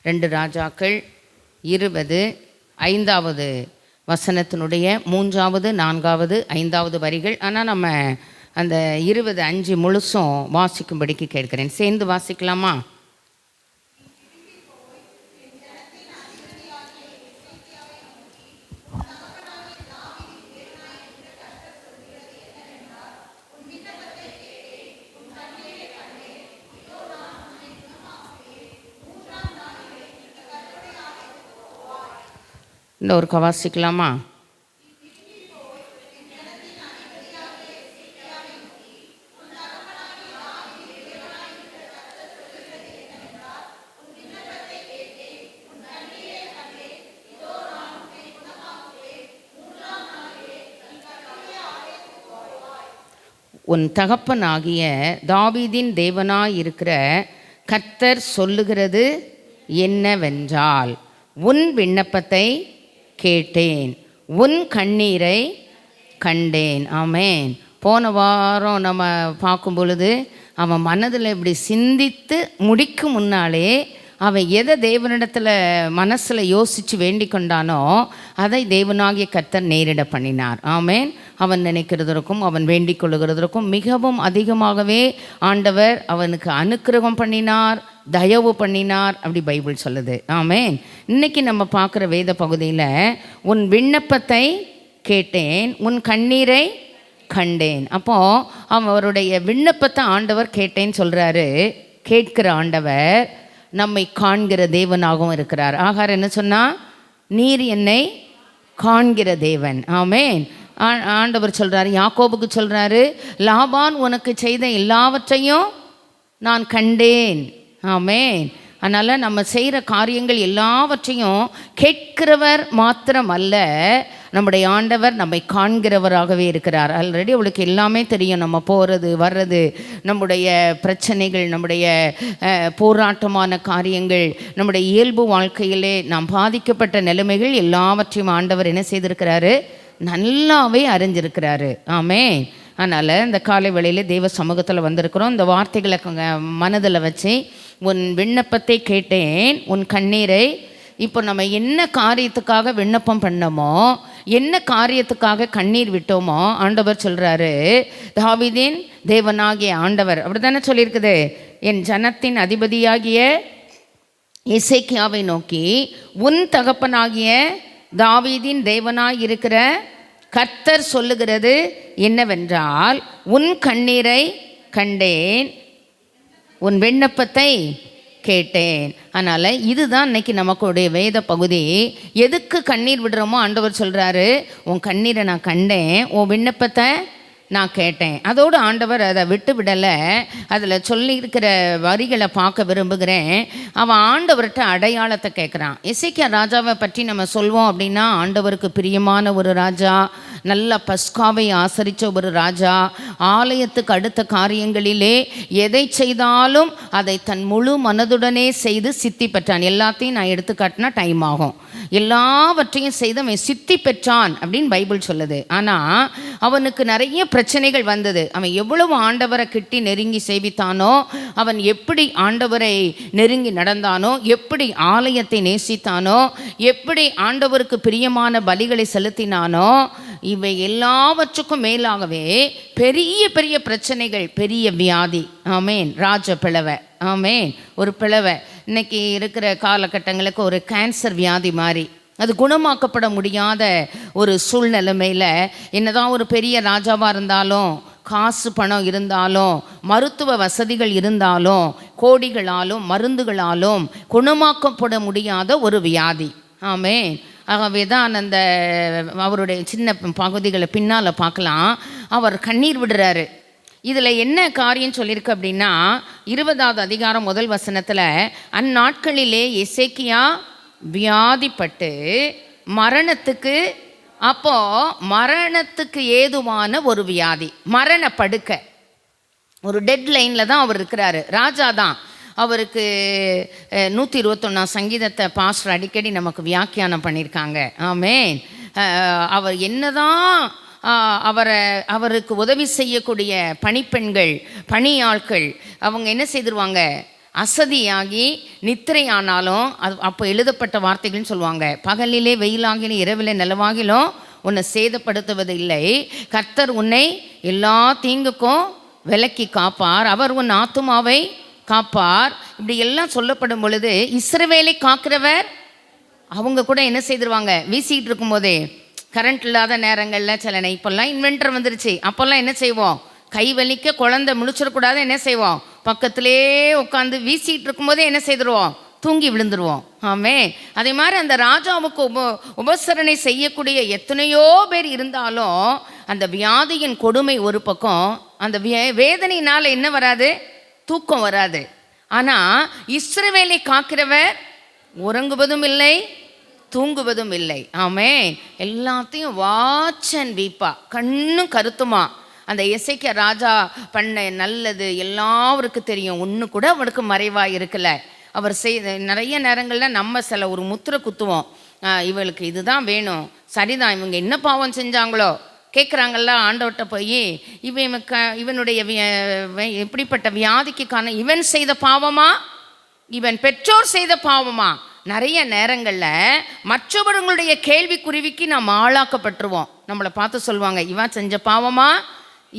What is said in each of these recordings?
2 ராஜாக்கள் 20 வசனத்தினுடைய 3வது 4வது 5வது வரிகள். ஆனால் நம்ம அந்த 20:5 முழுசும் வாசிக்கும்படிக்கு கேட்கிறேன். சேர்ந்து வாசிக்கலாமா? இந்த ஒரு வாசிக்கலாமா? உன் தகப்பனாகிய தாவீதின் தேவனாயிருக்கிற கர்த்தர் சொல்லுகிறது என்னவென்றால், உன் விண்ணப்பத்தை கேட்டேன், உன் கண்ணீரை கண்டேன். ஆமேன். போன வாரம் நம்ம பார்க்கும் பொழுது அவன் மனதில் இப்படி சிந்தித்து முடிக்கும் முன்னாலே அவன் எதை தேவனிடத்தில் மனசில் யோசித்து வேண்டிக் கொண்டானோ அதை தேவனாகிய கர்த்தர் நேரிட பண்ணினார். ஆமேன். அவன் நினைக்கிறதற்கும் அவன் வேண்டிக் கொள்ளுகிறதற்கும் மிகவும் அதிகமாகவே ஆண்டவர் அவனுக்கு அனுக்கிரகம் பண்ணினார், தயவு பண்ணினார், அப்படி பைபிள் சொல்லுது. ஆமேன். இன்னைக்கு நம்ம பார்க்குற வேத பகுதியில் உன் விண்ணப்பத்தை கேட்டேன், உன் கண்ணீரை கண்டேன். அப்போது அவருடைய விண்ணப்பத்தை ஆண்டவர் கேட்டேன்னு சொல்கிறாரு. கேட்கிற ஆண்டவர் நம்மை காண்கிற தேவனாகவும் இருக்கிறார். ஆகார் என்ன சொன்னால், நீர் என்னை காண்கிற தேவன். ஆமேன். ஆண்டவர் சொல்கிறாரு, யாக்கோபுக்கு சொல்கிறாரு, லாபான் உனக்கு செய்த எல்லாவற்றையும் நான் கண்டேன். ஆமேன். அதனால் நம்ம செய்கிற காரியங்கள் எல்லாவற்றையும் கேட்கிறவர் மாத்திரம் அல்ல, நம்முடைய ஆண்டவர் நம்மை காண்கிறவராகவே இருக்கிறார். ஆல்ரெடி அவளுக்கு எல்லாமே தெரியும். நம்ம போகிறது வர்றது, நம்முடைய பிரச்சனைகள், நம்முடைய போராட்டமான காரியங்கள், நம்முடைய இயல்பு வாழ்க்கையிலே நாம் பாதிக்கப்பட்ட நிலைமைகள் எல்லாவற்றையும் ஆண்டவர் என்ன செய்திருக்கிறாரு? நல்லாவே அறிஞ்சிருக்கிறாரு. ஆமேன். அதனால் இந்த காலை வேளையில் தேவ சமூகத்தில் வந்திருக்கிறோம். இந்த வார்த்தைகளை மனதில் வச்சு, உன் விண்ணப்பத்தை கேட்டேன், உன் கண்ணீரை. இப்போ நம்ம என்ன காரியத்துக்காக விண்ணப்பம் பண்ணோமோ, என்ன காரியத்துக்காக கண்ணீர் விட்டோமோ, ஆண்டவர் சொல்கிறாரு, தாவீதின் தேவனாகிய ஆண்டவர் அப்படி தானே சொல்லியிருக்குது, என் ஜனத்தின் அதிபதியாகிய எசேக்கியாவை நோக்கி, உன் தகப்பனாகிய தாவீதின் தேவனாய் இருக்கிற கர்த்தர் சொல்லுகிறது என்னவென்றால், உன் கண்ணீரை கண்டேன், உன் விண்ணப்பத்தை கேட்டேன். அதனால் இதுதான் இன்னைக்கு நமக்குடைய வேத பகுதி. எதுக்கு கண்ணீர் விடுறோமோ ஆண்டவர் சொல்கிறாரு, உன் கண்ணீரை நான் கண்டேன், உன் விண்ணப்பத்தை நான் கேட்டேன். அதோடு ஆண்டவர் அதை விட்டு விடலை. அதில் சொல்லியிருக்கிற வரிகளை பார்க்க விரும்புகிறேன். அவன் ஆண்டவர்கிட்ட அடையாளத்தை கேட்குறான். எசேக்கியா ராஜாவை பற்றி நம்ம சொல்வோம் அப்படின்னா, ஆண்டவருக்கு பிரியமான ஒரு ராஜா, நல்ல பஸ்காவை ஆசரித்த ஒரு ராஜா, ஆலயத்துக்கு அடுத்த காரியங்களிலே எதை செய்தாலும் அதை தன் முழு மனதுடனே செய்து சித்தி பெற்றான். எல்லாத்தையும் நான் எடுத்துக்காட்டினா டைம் ஆகும். எல்லாவற்றையும் செய்து அவன் சித்தி பெற்றான் அப்படின்னு பைபிள் சொல்லுது. ஆனால் அவனுக்கு நிறைய பிரச்சனைகள் வந்தது. அவன் எவ்வளவு ஆண்டவரை கிட்டி நெருங்கி சேவித்தானோ, அவன் எப்படி ஆண்டவரை நெருங்கி நடந்தானோ, எப்படி ஆலயத்தை நேசித்தானோ, எப்படி ஆண்டவருக்கு பிரியமான பலிகளை செலுத்தினானோ, இவை எல்லாவற்றுக்கும் மேலாகவே பெரிய பெரிய பிரச்சனைகள், பெரிய வியாதி. ஆமேன். ராஜ பிளவை. ஆமேன். ஒரு பிளவை இன்னைக்கு இருக்கிற காலகட்டங்களுக்கு ஒரு கேன்சர் வியாதி மாதிரி, அது குணமாக்கப்பட முடியாத ஒரு சூழ்நிலைமையில், என்னதான் ஒரு பெரிய ராஜாவாக இருந்தாலும், காசு பணம் இருந்தாலும், மருத்துவ வசதிகள் இருந்தாலும், கோடிகளாலும் மருந்துகளாலும் குணமாக்கப்பட முடியாத ஒரு வியாதி. ஆமேன். ஆகவே தான் அந்த அவருடைய சின்ன பகுதிகளை பின்னால் பார்க்கலாம். அவர் கண்ணீர் விடுறாரு. இதில் என்ன காரியம் சொல்லியிருக்கு அப்படின்னா, 20வது அதிகாரம் 1 வசனத்தில், அந்நாட்களிலே எசேக்கியா வியாதிப்பட்டு மரணத்துக்கு, அப்போது மரணத்துக்கு ஏதுவான ஒரு வியாதி, மரண படுக்கை, ஒரு டெட் லைனில் தான் அவர் இருக்கிறாரு. ராஜா தான். அவருக்கு 121 சங்கீதத்தை பாஸ்டர் அடிக்கடி நமக்கு வியாக்கியானம் பண்ணியிருக்காங்க. ஆமேன். அவர் என்னதான் அவருக்கு உதவி செய்யக்கூடிய பணிப்பெண்கள், பணியாட்கள், அவங்க என்ன செய்திருவாங்க, அசதியாகி நித்திரையானாலும் அது அப்போ எழுதப்பட்ட வார்த்தைகள்னு சொல்லுவாங்க. பகலிலே வெயிலாகிலும் இரவிலே நிலவாகிலும் உன்னை சேதப்படுத்துவது இல்லை. கர்த்தர் உன்னை எல்லா தீங்குக்கும் விலக்கி காப்பார். அவர் உன் ஆத்துமாவை காப்பார். இப்படி எல்லாம் சொல்லப்படும் பொழுது இஸ்ரவேலை காக்கிறவர் அவங்க கூட என்ன செய்திருவாங்க, வீசிக்கிட்டு இருக்கும்போதே கரண்ட் இல்லாத நேரங்களில் சில இப்போல்லாம் இன்வென்டர் வந்துருச்சு. அப்போல்லாம் என்ன செய்வோம், கை வலிக்க குழந்தை முழிச்சிடக்கூடாது, என்ன செய்வோம், பக்கத்திலே உட்காந்து வீசிக்கிட்டு இருக்கும்போதே என்ன செய்திருவோம், தூங்கி விழுந்துருவோம். ஆமே. அதே மாதிரி அந்த ராஜாவுக்கு உபசரணை செய்யக்கூடிய எத்தனையோ பேர் இருந்தாலும் அந்த வியாதியின் கொடுமை ஒரு பக்கம், அந்த வேதனையினால் என்ன வராது, தூக்கம் வராது. ஆனால் இஸ்ரவேலை காக்கிறவர் உறங்குவதும் இல்லை தூங்குவதும் இல்லை. ஆமே. எல்லாத்தையும் வாட்ச் அண்ட் வீப்பா, கண்ணும் கருத்துமா அந்த எசேக்கியா ராஜா பண்ண நல்லது எல்லாருக்கும் தெரியும். ஒன்று கூட அவனுக்கு மறைவாக இருக்கல. அவர் நிறைய நேரங்களில் நம்ம சில ஒரு முத்திரை குத்துவோம், இவளுக்கு இதுதான் வேணும், சரிதான், இவங்க என்ன பாவம் செஞ்சாங்களோ கேட்குறாங்கல்ல ஆண்டவர்கிட்ட போய், இவனுடைய எப்படிப்பட்ட வியாதிக்கு காரணம் இவன் செய்த பாவமா, இவன் பெற்றோர் செய்த பாவமா? நிறைய நேரங்களில் மற்றவர்களுடைய கேள்விக்குருவிக்கு நாம் ஆளாக்கப்பட்டுருவோம். நம்மளை பார்த்து சொல்லுவாங்க, இவன் செஞ்ச பாவமா,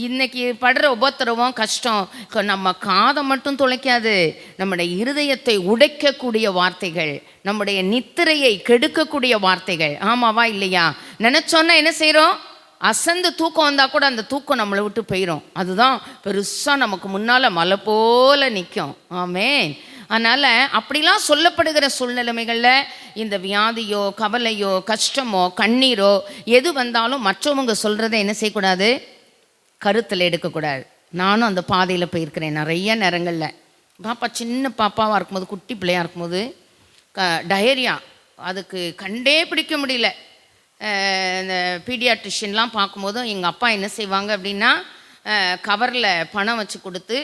இன்னைக்கு படுற உபத்திரவம் கஷ்டம். நம்ம காதை மட்டும் துளைக்காது, நம்முடைய இருதயத்தை உடைக்கக்கூடிய வார்த்தைகள், நம்முடைய நித்திரையை கெடுக்கக்கூடிய வார்த்தைகள். ஆமாவா இல்லையா? நினச்சோன்னா என்ன செய்கிறோம், அசந்து தூக்கம் வந்தால் கூட அந்த தூக்கம் நம்மளை விட்டு போயிடும். அதுதான் பெருசாக நமக்கு முன்னால் மலை போல நிற்கும். ஆமேன். அதனால் அப்படிலாம் சொல்லப்படுகிற சூழ்நிலைமைகளில் இந்த வியாதியோ கவலையோ கஷ்டமோ கண்ணீரோ எது வந்தாலும் மற்றவங்க சொல்கிறத என்ன செய்யக்கூடாது, கருத்தில் எடுக்கக்கூடாது. நானும் அந்த பாதையில் போயிருக்கிறேன் நிறைய நேரங்களில். பாப்பா சின்ன பாப்பாவாக இருக்கும்போது, குட்டி பிள்ளையாக இருக்கும்போது டயரியா, அதுக்கு கண்டே பிடிக்க முடியல. இந்த பீடியாட்ரிஷியன்லாம் பார்க்கும்போதும் எங்கள் அப்பா என்ன செய்வாங்க அப்படின்னா, கவரில் பணம் வச்சு கொடுத்து,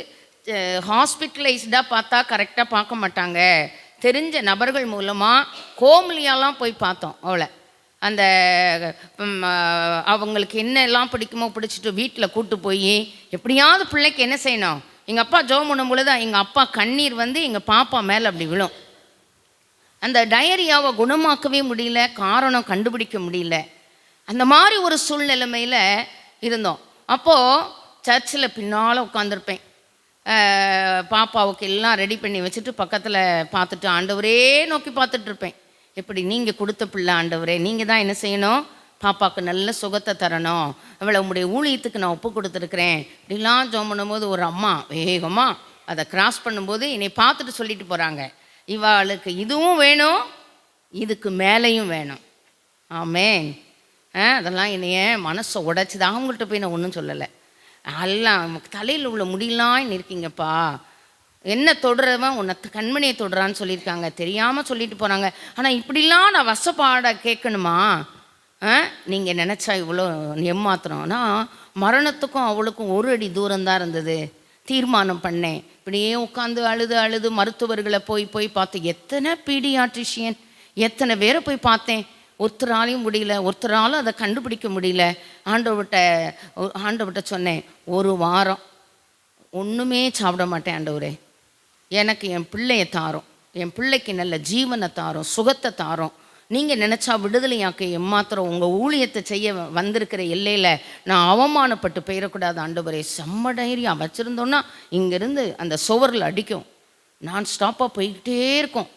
ஹாஸ்பிட்டலைஸ்டாக பார்த்தா கரெக்டாக பார்க்க மாட்டாங்க, தெரிஞ்ச நபர்கள் மூலமாக கோம்லியாலாம் போய் பார்த்தோம். அவளை அந்த அவங்களுக்கு என்னெல்லாம் பிடிக்குமோ பிடிச்சிட்டு வீட்டில் கூட்டு போய் எப்படியாவது பிள்ளைக்கு என்ன செய்யணும். எங்கள் அப்பா ஜெபம் பண்ணும் பொழுது எங்கள் அப்பா கண்ணீர் வந்து எங்கள் பாப்பா மேலே அப்படி விழும். அந்த டயரியாவை குணமாக்கவே முடியல, காரணம் கண்டுபிடிக்க முடியல. அந்த மாதிரி ஒரு சூழ்நிலைமையில் இருந்தோம். அப்போது சர்ச்சில் பின்னால் உட்காந்துருப்பேன். பாப்பாவுக்கு எல்லாம் ரெடி பண்ணி வச்சுட்டு பக்கத்தில் பார்த்துட்டு ஆண்டவரே நோக்கி பார்த்துட்ருப்பேன். எப்படி நீங்கள் கொடுத்த பிள்ளை ஆண்டவரே, நீங்கள் தான் என்ன செய்யணும், பாப்பாவுக்கு நல்ல சுகத்தை தரணும், அவளை உங்களுடைய ஊழியத்துக்கு நான் ஒப்பு கொடுத்துருக்குறேன் இப்படிலாம் ஜெபம் பண்ணும்போது ஒரு அம்மா வேகமாக அதை கிராஸ் பண்ணும்போது என்னை பார்த்துட்டு சொல்லிட்டு போகிறாங்க, இவளுக்கு இதுவும் வேணும் இதுக்கு மேலேயும் வேணும். ஆமேன். அதெல்லாம் என்னைய மனசை உடைச்சிதான். அவங்கள்ட்ட போய் நான் ஒன்றும் சொல்லலை. எல்லாம் தலையில் உள்ள முடியலாம் இருக்கீங்கப்பா, என்ன தொடுறவன் உன்னை கண்மணியை தொடுறான்னு சொல்லியிருக்காங்க, தெரியாமல் சொல்லிட்டு போகிறாங்க. ஆனால் இப்படிலாம் நான் வசப்பாட கேட்கணுமா? நீங்கள் நினச்சா இவ்வளோ ஏமாத்துறோம்னா, மரணத்துக்கும் அவளுக்கும் ஒரு அடி தூரம்தான் இருந்தது. தீர்மானம் பண்ணேன். இப்படியே உட்காந்து அழுது அழுது மருத்துவர்களை போய் பார்த்து, எத்தனை பீடியாட்ரிஷியன் எத்தனை பேரை போய் பார்த்தேன், ஒருத்தராலையும் முடியல, ஒருத்தராலும் அதை கண்டுபிடிக்க முடியல. ஆண்டவர்கிட்ட சொன்னேன், ஒரு வாரம் ஒன்றுமே சாப்பிட மாட்டேன் ஆண்டவரே, எனக்கு என் பிள்ளையை தாரும், என் பிள்ளைக்கு நல்ல ஜீவனை தாரும், சுகத்தை தாரும், நீங்கள் நினச்சா விடுதலையாக்க எம்மாத்திரம் உங்கள் ஊழியத்தை செய்ய வந்திருக்கிற எல்லையில் நான் அவமானப்பட்டு போயிடக்கூடாது ஆண்டவரே. செம்ம டைரியாக வச்சுருந்தோன்னா இங்கேருந்து அந்த சுவரில் அடிக்கும், நான் ஸ்டாப்பாக போய்கிட்டே இருக்கும்.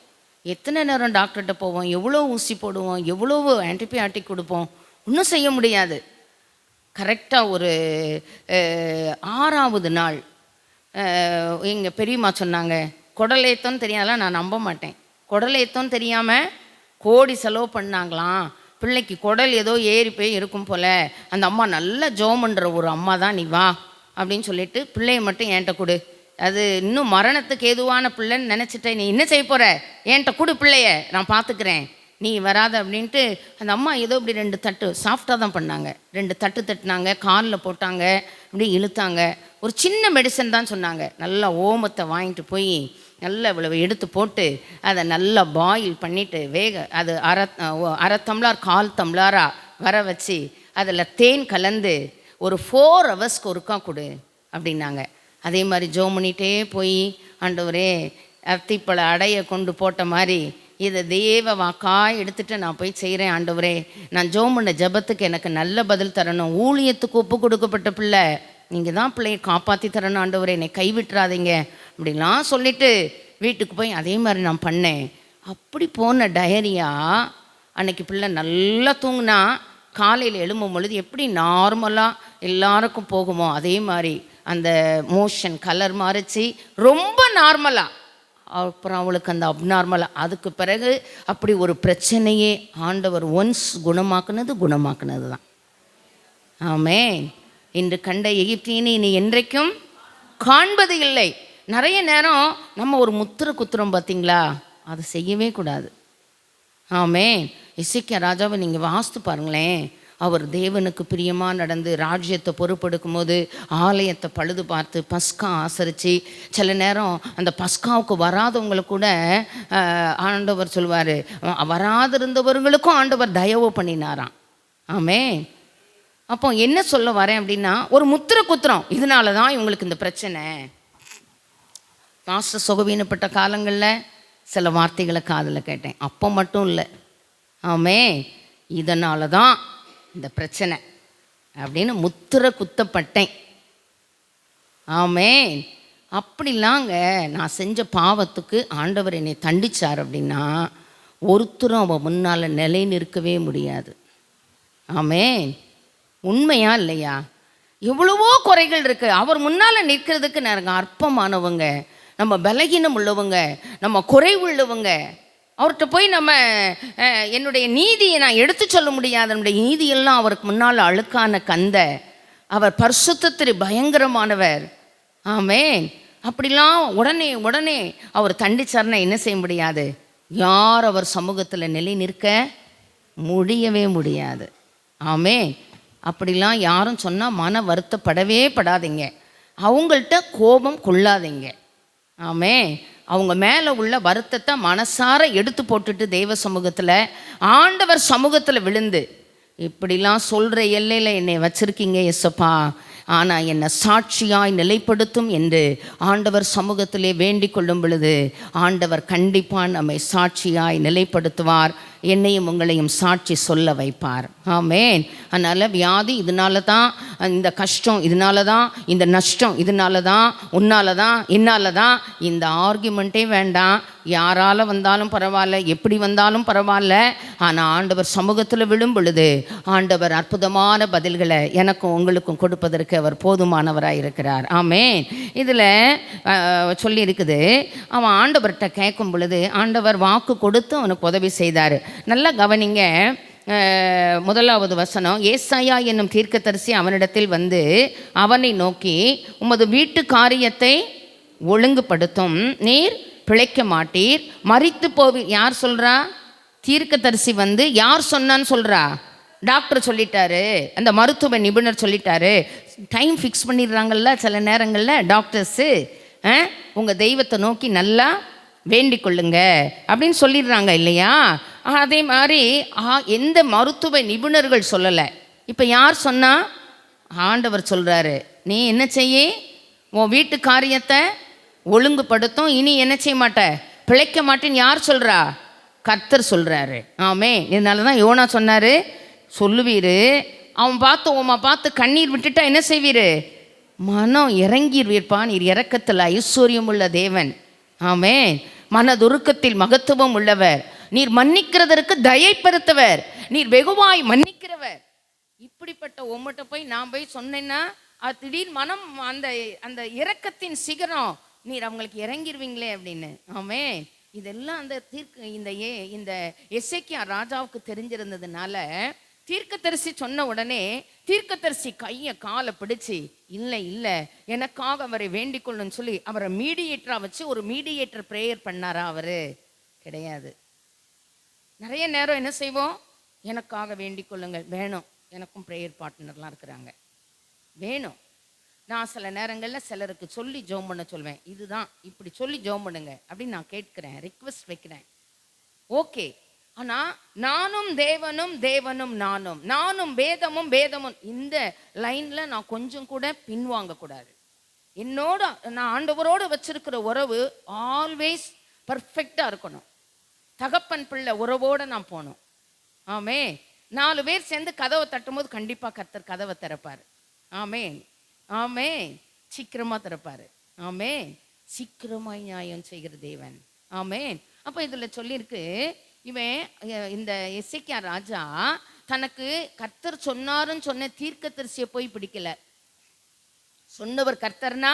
எத்தனை நேரம் டாக்டர்கிட்ட போவோம், எவ்வளோ ஊசி போடுவோம், எவ்வளோ ஆன்டிபயாட்டிக் கொடுப்போம், ஒன்றும் செய்ய முடியாது. கரெக்டாக ஒரு 6ஆவது நாள் எங்கள் பெரியம்மா சொன்னாங்க, குடலேத்தோன்னு தெரியாதெல்லாம் நான் நம்ப மாட்டேன். குடலேத்தோன்னு தெரியாமல் கோடி செலவு பண்ணாங்களாம், பிள்ளைக்கு குடல் ஏதோ ஏறி போய் இருக்கும் போல், அந்த அம்மா நல்ல ஜோமன்ற ஒரு அம்மா தான், நீ வா அப்படின்னு சொல்லிட்டு பிள்ளைய மட்டும் என்கிட்ட கொடு, அது இன்னும் மரணத்துக்கு ஏதுவான பிள்ளைன்னு நினச்சிட்டேன், நீ என்ன செய்ய போகிற, என்கிட்ட கொடு பிள்ளைய நான் பார்த்துக்கிறேன், நீ வராத அப்படின்ட்டு அந்த அம்மா ஏதோ இப்படி 2 தட்டு சாஃப்டாக தான் பண்ணாங்க. 2 தட்டு தட்டினாங்க, காலில் போட்டாங்க, இப்படி இழுத்தாங்க. ஒரு சின்ன மெடிசன் தான் சொன்னாங்க. நல்லா ஓமத்தை வாங்கிட்டு போய் நல்லா இவ்வளவு எடுத்து போட்டு அதை நல்லா பாயில் பண்ணிவிட்டு அது அரை டம்ளர் 1/4 டம்ளராக வர வச்சு அதில் தேன் கலந்து ஒரு 4 ஹவர்ஸ்க்கு ஒருக்கா கொடு அப்படின்னாங்க. அதே மாதிரி ஜெபம் பண்ணிகிட்டே போய், ஆண்டவரே அத்திப்பழ அடைய கொண்டு போட்ட மாதிரி இதை தேவ வாக்காய் எடுத்துகிட்டு நான் போய் செய்கிறேன். ஆண்டவரே, நான் ஜெபம் பண்ண ஜெபத்துக்கு எனக்கு நல்ல பதில் தரணும். ஊழியத்துக்கு ஒப்பு கொடுக்கப்பட்ட பிள்ளை, நீங்கள் தான் பிள்ளையை காப்பாற்றி தரணும். ஆண்டவரே, என்னை கைவிட்டுறாதீங்க அப்படிலாம் சொல்லிவிட்டு வீட்டுக்கு போய் அதே மாதிரி நான் பண்ணேன். அப்படி போன டயரியா அன்னைக்கு பிள்ளை நல்லா தூங்கினா காலையில் எழும்பும் பொழுது எப்படி நார்மலாக எல்லாருக்கும் போகுமோ அதே மாதிரி அந்த மோஷன் கலர் மாறிச்சு, ரொம்ப நார்மலாக. அப்புறம் அவளுக்கு அந்த அப்நார்மலாக. அதுக்கு பிறகு அப்படி ஒரு பிரச்சனையே ஆண்டவர் ஒன்ஸ் குணமாக்குனது தான். ஆமென். இன்று கண்ட எகிப்தியனை இனி என்றைக்கும் காண்பது இல்லை. நிறைய நேரம் நம்ம ஒரு முத்திரை குத்துறோம் பார்த்தீங்களா, அதை செய்யவே கூடாது. ஆமென். எசேக்கியா ராஜாவை நீங்கள் வாஸ்து பாருங்களேன். அவர் தேவனுக்கு பிரியமாக நடந்து ராஜ்யத்தை பொறுப்பெடுக்கும் போது ஆலயத்தை பழுது பார்த்து பஸ்கா ஆசரித்து, சில நேரம் அந்த பஸ்காவுக்கு வராதவங்களை கூட ஆண்டவர் சொல்வார், வராதிருந்தவர்களுக்கும் ஆண்டவர் தயவு பண்ணினாராம். ஆமென். அப்போ என்ன சொல்ல வரேன் அப்படின்னா, ஒரு முத்திரை குத்துறோம், இதனால தான் இவங்களுக்கு இந்த பிரச்சனை. மாஸ்டர் சுகவீனப்பட்ட காலங்களில் சில வார்த்தைகளை காதில் கேட்டேன். அப்போ மட்டும் இல்லை, ஆமென், இதனால தான் இந்த பிரச்சனை அப்படின்னு முத்திரை குத்தப்பட்டேன். ஆமென். அப்படிலாங்க நான் செஞ்ச பாவத்துக்கு ஆண்டவர் என்னை தண்டிச்சார் அப்படின்னா ஒருத்தரும் அவன் முன்னால் நிலை நிற்கவே முடியாது. ஆமென். உண்மையா இல்லையா? எவ்வளவோ குறைகள் இருக்குது. அவர் முன்னால் நிற்கிறதுக்கு நாங்கள் அற்பமானவங்க, நம்ம பலகீனம் உள்ளவங்க, நம்ம குறைவுள்ளவங்க. அவர்கிட்ட போய் நம்ம என்னுடைய நீதியை நான் எடுத்து சொல்ல முடியாது. நம்முடைய நீதியெல்லாம் அவருக்கு முன்னால் அழுக்கான கந்த. அவர் பரிசுத்தத்திற்கு பயங்கரமானவர். ஆமென். அப்படிலாம் உடனே அவர் தண்டிச்சார்னா என்ன செய்ய முடியாது? யார் அவர் சமூகத்தில் நிலை நிற்க முடியவே முடியாது. ஆமென். அப்படிலாம் யாரும் சொன்னால் மன வருத்தப்படவே படாதீங்க. அவங்கள்ட்ட கோபம் கொள்ளாதீங்க. ஆமென். அவங்க மேலே உள்ள வருத்தத்தை மனசார எடுத்து போட்டுட்டு தெய்வ சமூகத்தில் ஆண்டவர் சமூகத்தில் விழுந்து, இப்படிலாம் சொல்கிற எல்லையில் என்னை வச்சுருக்கீங்க எஸ்ஸப்பா, ஆனால் என்னை சாட்சியாய் நிலைப்படுத்தும் என்று ஆண்டவர் சமூகத்திலே வேண்டிக் கொள்ளும் பொழுது ஆண்டவர் கண்டிப்பாக நம்மை சாட்சியாய் நிலைப்படுத்துவார். என்னையும் உங்களையும் சாட்சி சொல்ல வைப்பார். ஆமென். அதனால் வியாதி இதனால தான், இந்த கஷ்டம் இதனால தான், இந்த நஷ்டம் இதனால தான், உன்னால தான், என்னால் தான், இந்த ஆர்கியூமெண்ட்டே வேண்டாம். யாரால் வந்தாலும் பரவாயில்ல, எப்படி வந்தாலும் பரவாயில்ல. ஆனால் ஆண்டவர் சமூகத்தில் விழும் பொழுது ஆண்டவர் அற்புதமான பதில்களை எனக்கும் உங்களுக்கும் கொடுப்பதற்கு அவர் போதுமானவராக இருக்கிறார். ஆமென். இதில் சொல்லியிருக்குது, அவன் ஆண்டவர்கிட்ட கேட்கும் பொழுது ஆண்டவர் வாக்கு கொடுத்து அவனுக்கு உதவி செய்தார். நல்லா கவனிங்க. முதலாவது வசனம், ஏசாயா என்னும் தீர்க்கதரிசி அவனிடத்தில் வந்து அவனை நோக்கி, உமது வீட்டு காரியத்தை ஒழுங்குபடுத்தும், நீர் பிழைக்க மாட்டீர், மரித்து போவீர். யார் சொல்கிறா? தீர்க்கதரிசி வந்து யார் சொன்னான்னு சொல்கிறா? டாக்டர் சொல்லிட்டாரு, அந்த மருத்துவ நிபுணர் சொல்லிட்டாரு. டைம் ஃபிக்ஸ் பண்ணிடுறாங்கல்ல சில நேரங்களில் டாக்டர்ஸு. உங்கள் தெய்வத்தை நோக்கி நல்லா வேண்டிக் கொள்ளுங்க அப்படின்னு சொல்லிடுறாங்க இல்லையா? அதே மாதிரி எந்த மருத்துவ நிபுணர்கள் சொல்லலை. இப்போ யார் சொன்னா? ஆண்டவர் சொல்கிறாரு, நீ என்ன செய்ய, உன் வீட்டு காரியத்தை ஒழுங்குபடுத்தும், இனி என்ன செய்ய மாட்ட, பிழைக்க மாட்டேன்னு யார் சொல்கிறா? கர்த்தர் சொல்கிறாரு. ஆமென். இதனால தான் யோனா சொன்னார், சொல்லுவீர், அவன் பார்த்து கண்ணீர் விட்டுட்டா என்ன செய்வீர்? மனம் இறங்கிடுவீர்ப்பா, நீர் இரக்கத்தில் ஐஸ்வர்யம் உள்ள தேவன். ஆமென். மனதுருக்கத்தில் மகத்துவம் உள்ளவர், நீர் மன்னிக்கிறதற்கு தயை பெருத்தவர், நீர் வெகுவாய் மன்னிக்கிறவர். இப்படிப்பட்ட உம்மட்ட போய் நான் போய் சொன்னேன்னா அது திடீர் மனம் அந்த அந்த இரக்கத்தின் சிகரம் நீர் அவங்களுக்கு இறங்கிடுவீங்களே அப்படின்னு. ஆமென். இதெல்லாம் அந்த இந்த எசேக்கியா ராஜாவுக்கு தெரிஞ்சிருந்ததுனால தீர்க்கதரிசி சொன்ன உடனே தீர்க்கதரிசி கையை காலை பிடிச்சி, இல்லை எனக்காக அவரை வேண்டிக் கொள்ளுன்னு சொல்லி அவரை மீடியேட்டராக வச்சு ஒரு மீடியேட்டர் ப்ரேயர் பண்ணாரா? அவர் கிடையாது. நிறைய நேரம் என்ன செய்வோம், எனக்காக வேண்டிக் கொள்ளுங்கள், வேணும், எனக்கும் ப்ரேயர் பார்ட்னர்லாம் இருக்கிறாங்க, வேணும். நான் சில நேரங்களில் சிலருக்கு சொல்லி ஜெபம் பண்ண சொல்வேன், இதுதான் இப்படி சொல்லி ஜெபம் பண்ணுங்க அப்படின்னு நான் கேட்குறேன், ரிக்வெஸ்ட் வைக்கிறேன். ஓகே. ஆனால் நானும் தேவனும் தேவனும் நானும் வேதமும் வேதமும் இந்த லைனில் நான் கொஞ்சம் கூட பின்வாங்கக்கூடாது. என்னோட நான் ஆண்டவரோடு வச்சிருக்கிற உறவு ஆல்வேஸ் பர்ஃபெக்டாக இருக்கணும். தகப்பன் பிள்ளை உறவோடு நான் போகணும். ஆமே. 4 பேர் சேர்ந்து கதவை தட்டும் போது கண்டிப்பாக கர்த்தர் கதவை திறப்பார். ஆமே ஆமே. சீக்கிரமாக திறப்பார். ஆமே. சீக்கிரமாய் நியாயம் செய்கிற தேவன். ஆமே. அப்போ இதில் சொல்லியிருக்கு, இவன் இந்த எசேக்கியா ராஜா தனக்கு கர்த்தர் சொன்னாருன்னு சொன்ன தீர்க்கதரிசியை போய் பிடிக்கல. சொன்னவர் கர்த்தர்னா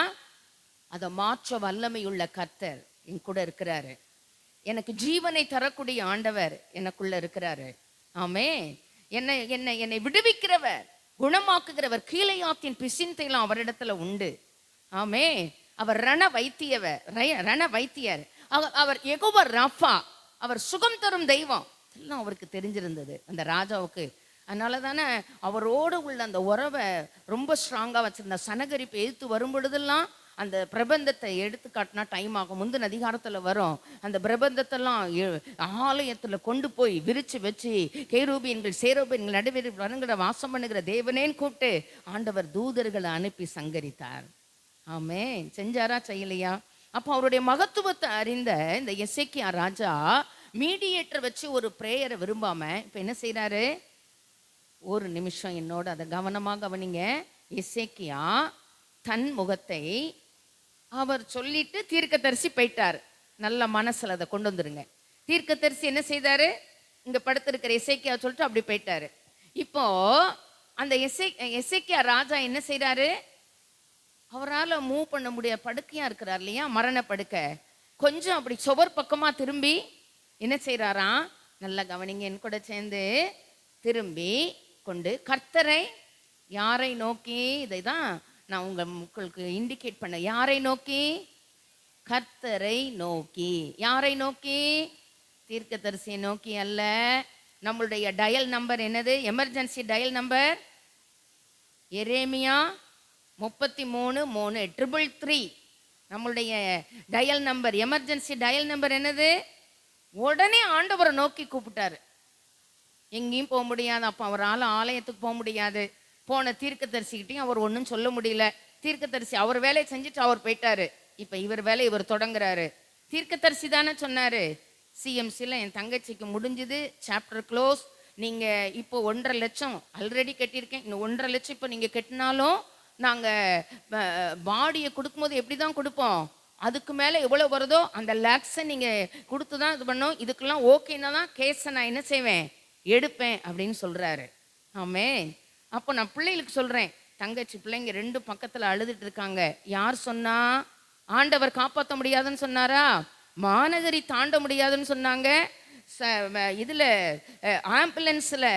அதை மாற்ற வல்லமையுள்ள கர்த்தர் என் கூட இருக்கிறாரு. எனக்கு ஜீவனை தரக்கூடிய ஆண்டவர் எனக்குள்ள இருக்கிறாரு. ஆமே. என்னை விடுவிக்கிறவர், குணமாக்குகிறவர், கீழையாத்தின் பிசிந்தையெல்லாம் அவரிடத்துல உண்டு. ஆமே. அவர் ரண வைத்தியர். அவர் யெகோவா ராஃபா, அவர் சுகம் தரும் தெய்வம். எல்லாம் அவருக்கு தெரிஞ்சிருந்தது அந்த ராஜாவுக்கு. அதனால தானே அவரோடு உள்ள அந்த உறவை ரொம்ப ஸ்ட்ராங்காக வச்சிருந்த. சனகரிப்பு எதிர்த்து வரும் பொழுதெல்லாம் அந்த பிரபந்தத்தை எடுத்து காட்டினா டைம் ஆகும். முந்தின அதிகாரத்தில் வரும். அந்த பிரபந்தத்தெல்லாம் ஆலயத்தில் கொண்டு போய் விரித்து வச்சு கேரூபியன்கள் சேரோபியன்கள் நடுவே வருங்கிற வாசம் பண்ணுகிற தேவனேன்னு கூப்பிட்டு ஆண்டவர் தூதர்களை அனுப்பி சங்கரித்தார். ஆமே. செஞ்சாரா செய்யலையா? அப்போ அவருடைய மகத்துவத்தை அறிந்த இந்த எசேக்கியா ராஜா மீடியேட்டர் வச்சு ஒரு பிரேயரை விரும்பாம இப்போ என்ன செய்கிறாரு? ஒரு நிமிஷம் என்னோட அதை கவனமாக கவனிங்க. எசேக்கியா தன் முகத்தை அவர் சொல்லிட்டு தீர்க்கதரிசி போயிட்டார். நல்ல மனசில் அதை கொண்டு வந்துருங்க. தீர்க்கதரிசி என்ன செய்தாரு? இங்கே படுத்திருக்கிற எசேக்கியா சொல்லிட்டு அப்படி போயிட்டாரு. இப்போ அந்த எசேக்கியா ராஜா என்ன செய்கிறாரு? அவரால் மூவ் பண்ண முடியாது, படுக்கையாக இருக்கிறார் இல்லையா, மரண படுக்கை. கொஞ்சம் அப்படி சுவர் பக்கமாக திரும்பி என்ன செய்கிறாராம்? நல்லா கவனிங்க என் கூட சேர்ந்து. திரும்பி கொண்டு கர்த்தரை யாரை நோக்கி, இதை தான் நான் உங்களுக்கு இண்டிகேட் பண்ண. யாரை நோக்கி? கர்த்தரை நோக்கி. யாரை நோக்கி? தீர்க்கதரிசியை நோக்கி அல்ல. நம்மளுடைய டயல் நம்பர் என்னது? எமர்ஜென்சி டயல் நம்பர் எரேமியா 33:3 நம்மளுடைய dial number, emergency dial number என்னது? உடனே ஆண்டவரை நோக்கி கூப்பிட்டாரு. எங்கேயும் போக முடியாது. அப்போ அவரால் ஆலயத்துக்கு போக முடியாது. போன தீர்க்கதரிசிக்கிட்டையும் அவர் ஒன்றும் சொல்ல முடியல. தீர்க்கதரிசி அவர் வேலையை செஞ்சுட்டு அவர் போயிட்டாரு. இப்போ இவர் வேலை இவர் தொடங்குறாரு. தீர்க்கதரிசி தானே சொன்னார், சிஎம்சியில் என் தங்கச்சிக்கு முடிஞ்சுது, சாப்டர் க்ளோஸ், நீங்கள் இப்போ 1.5 லட்சம் ஆல்ரெடி கட்டியிருக்கேன், இன்னும் 1.5 லட்சம் இப்போ நீங்கள் கட்டினாலும் நாங்கள் பாடியை கொடுக்கும்போது எப்படி தான் கொடுப்போம், அதுக்கு மேலே எவ்வளோ வருதோ அந்த லேக்ஸை நீங்கள் கொடுத்து தான் இது பண்ணோம். இதுக்கெல்லாம் ஓகேன்னா தான் கேஸை நான் என்ன செய்வேன், எடுப்பேன் அப்படின்னு சொல்கிறாரு. ஆமே. அப்போ நான் பிள்ளைகளுக்கு சொல்கிறேன், தங்கச்சி பிள்ளைங்க 2 பக்கத்தில் அழுதுட்டு இருக்காங்க. யார் சொன்னா? ஆண்டவர் காப்பாற்ற முடியாதுன்னு சொன்னாரா? மாநகரி தாண்ட முடியாதுன்னு சொன்னாங்க. இதில் ஆம்புலன்ஸில்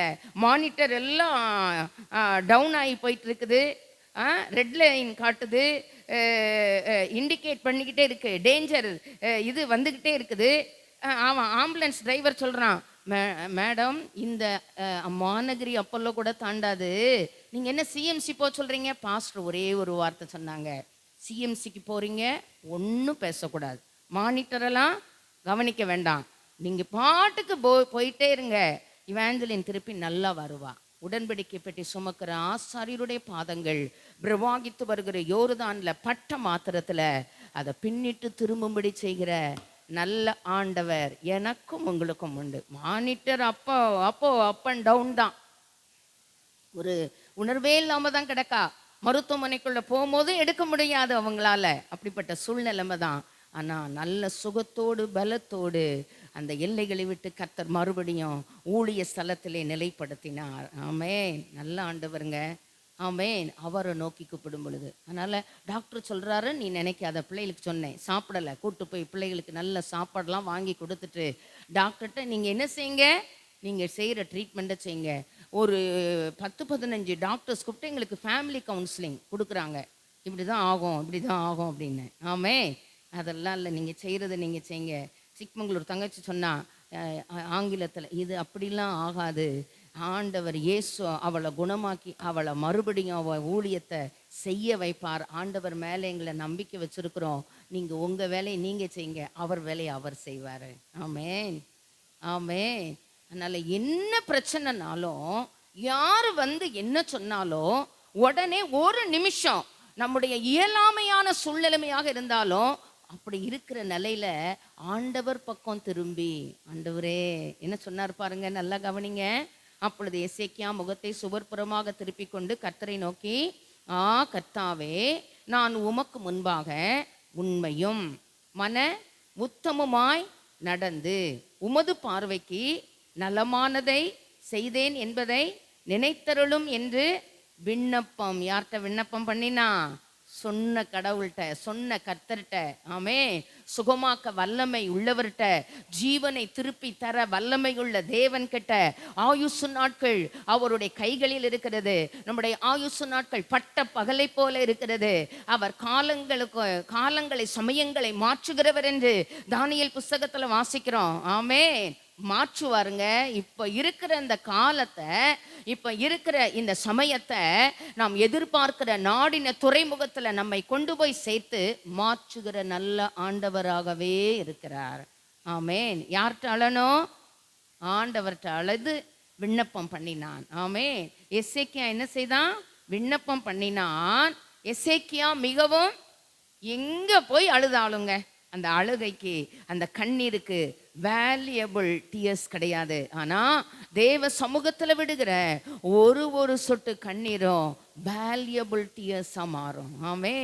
மானிட்டர் எல்லாம் டவுன் ஆகி போயிட்டு இருக்குது. ரெட் லைன் காட்டுது, இண்டிகேட் பண்ணிக்கிட்டே இருக்கு, டேஞ்சர் இது வந்துக்கிட்டே இருக்குது. அவன் ஆம்புலன்ஸ் டிரைவர் சொல்கிறான், மேடம் இந்த மாநகரி அப்போல்லோ கூட தாண்டாது, நீங்கள் என்ன சிஎம்சி போக சொல்கிறீங்க? பாஸ்டர் ஒரே ஒரு வார்த்தை சொன்னாங்க, சிஎம்சிக்கு போகிறீங்க ஒன்றும் பேசக்கூடாது, மானிட்டரெல்லாம் கவனிக்க வேண்டாம், நீங்கள் பாட்டுக்கு போயிட்டே இருங்க, இவாஞ்சலின் திருப்பி நல்லா வருவா. உடன்படிக்கை பெட்டி சுமக்கிற ஆசாரியருடைய பாதங்கள் பிரவாகித்து வருகிற யோர்தான்ல பட்ட மாத்திரத்தில் அதை பின்னிட்டு திரும்பும்படி செய்கிற நல்ல ஆண்டவர் எனக்கும் உங்களுக்கும் உண்டு. மானிட்டர் அப்போ அப் அண்ட் டவுன் தான், ஒரு உணர்வே இல்லாமல் தான் கிடக்கா. மருத்துவமனைக்குள்ளே போகும்போதும் எடுக்க முடியாது அவங்களால, அப்படிப்பட்ட சூழ்நிலைமை தான். ஆனால் நல்ல சுகத்தோடு பலத்தோடு அந்த எல்லைகளை விட்டு கர்த்தர் மறுபடியும் ஊழிய ஸ்தலத்திலே நிலைப்படுத்தினார். ஆமேன். நல்ல ஆண்டவருங்க. ஆமேன். அவரை நோக்கி கூப்பிடும் பொழுது, அதனால் டாக்டர் சொல்கிறாரு, நீ நினைக்காத, பிள்ளைகளுக்கு சொன்னேன், சாப்பிடலை, கூப்பிட்டு போய் பிள்ளைகளுக்கு நல்ல சாப்பாடெலாம் வாங்கி கொடுத்துட்டு டாக்டர்கிட்ட நீங்கள் என்ன செய்யுங்க, நீங்கள் செய்கிற ட்ரீட்மெண்ட்டை செய்யுங்க. ஒரு 10-15 டாக்டர்ஸ் கூப்பிட்டு எங்களுக்கு ஃபேமிலி கவுன்சிலிங் கொடுக்குறாங்க, இப்படி தான் ஆகும் இப்படி தான் ஆகும் அப்படின்னு. ஆமே. அதெல்லாம் இல்லை, நீங்கள் செய்கிறத நீங்கள் செய்யுங்க. சிக்மங்களூர் தங்கச்சி சொன்னால் ஆங்கிலத்தில், இது அப்படிலாம் ஆகாது, ஆண்டவர் இயேசு அவளை குணமாக்கி அவளை மறுபடியும் அவள் ஊழியத்தை செய்ய வைப்பார், ஆண்டவர் மேலே எங்களை நம்பிக்கை வச்சுருக்குறோம், நீங்கள் உங்கள் வேலையை நீங்கள் செய்யுங்க, அவர் வேலையை அவர் செய்வார். ஆமேன். ஆமேன். அதனால் என்ன பிரச்சனைனாலும் யார் வந்து என்ன சொன்னாலும் உடனே ஒரு நிமிஷம் நம்முடைய இயலாமையான சூழ்நிலைமையாக இருந்தாலும் அப்படி இருக்கிற நிலையில ஆண்டவர் பக்கம் திரும்பி, ஆண்டவரே என்ன சொன்னார் பாருங்க, நல்லா கவனிங்க. அப்பொழுது எசேக்கியா முகத்தை சுவர்புறமாக திருப்பி கொண்டு கர்த்தரை நோக்கி, கர்த்தாவே, நான் உமக்கு முன்பாக உண்மையும் மன உத்தமமாய் நடந்து உமது பார்வைக்கு நலமானதை செய்தேன் என்பதை நினைத்தருளும் என்று விண்ணப்பம். யார்கிட்ட விண்ணப்பம் பண்ணினா? சொன்ன கடவுள்கிட்ட, சொன்ன கர்த்தர்கிட்ட. ஆமே, சுகமாக்க வல்லமை உள்ளவர்கிட்ட, ஜீவனை திருப்பி தர வல்லமை உள்ள தேவன் கிட்ட. ஆயுசு நாட்கள் அவருடைய கைகளில் இருக்கிறது. நம்முடைய ஆயுசு நாட்கள் பட்ட பகலை போல இருக்கிறது. அவர் காலங்களை சமயங்களை மாற்றுகிறவர் என்று தானியேல் புஸ்தகத்துல வாசிக்கிறோம். ஆமே, மாற்றுவாருங்க. இப்ப இருக்கிற இந்த காலத்தை, இப்ப இருக்கிற இந்த சமயத்தை நாம் எதிர்பார்க்கிற நாடின துறைமுகத்துல நம்மை கொண்டு போய் சேர்த்து மாற்றுகிற நல்ல ஆண்டவராகவே இருக்கிறார். ஆமேன். யார்கிட்ட அழணும்? ஆண்டவர்கிட்ட அழுது விண்ணப்பம் பண்ணினான். ஆமேன். எசேக்கியா என்ன செய்தான்? விண்ணப்பம் பண்ணினான். எசேக்கியா மிகவும் எங்க போய் அழுதாளுங்க, அந்த அழுகைக்கு, அந்த கண்ணீருக்கு வேல்யூபிள் டியர்ஸ் கிடையாது. ஆனால் தேவ சமூகத்தில் விடுகிற ஒரு சொட்டு கண்ணீரும் வேல்யூபிள் டியர்ஸாக மாறும். ஆமே,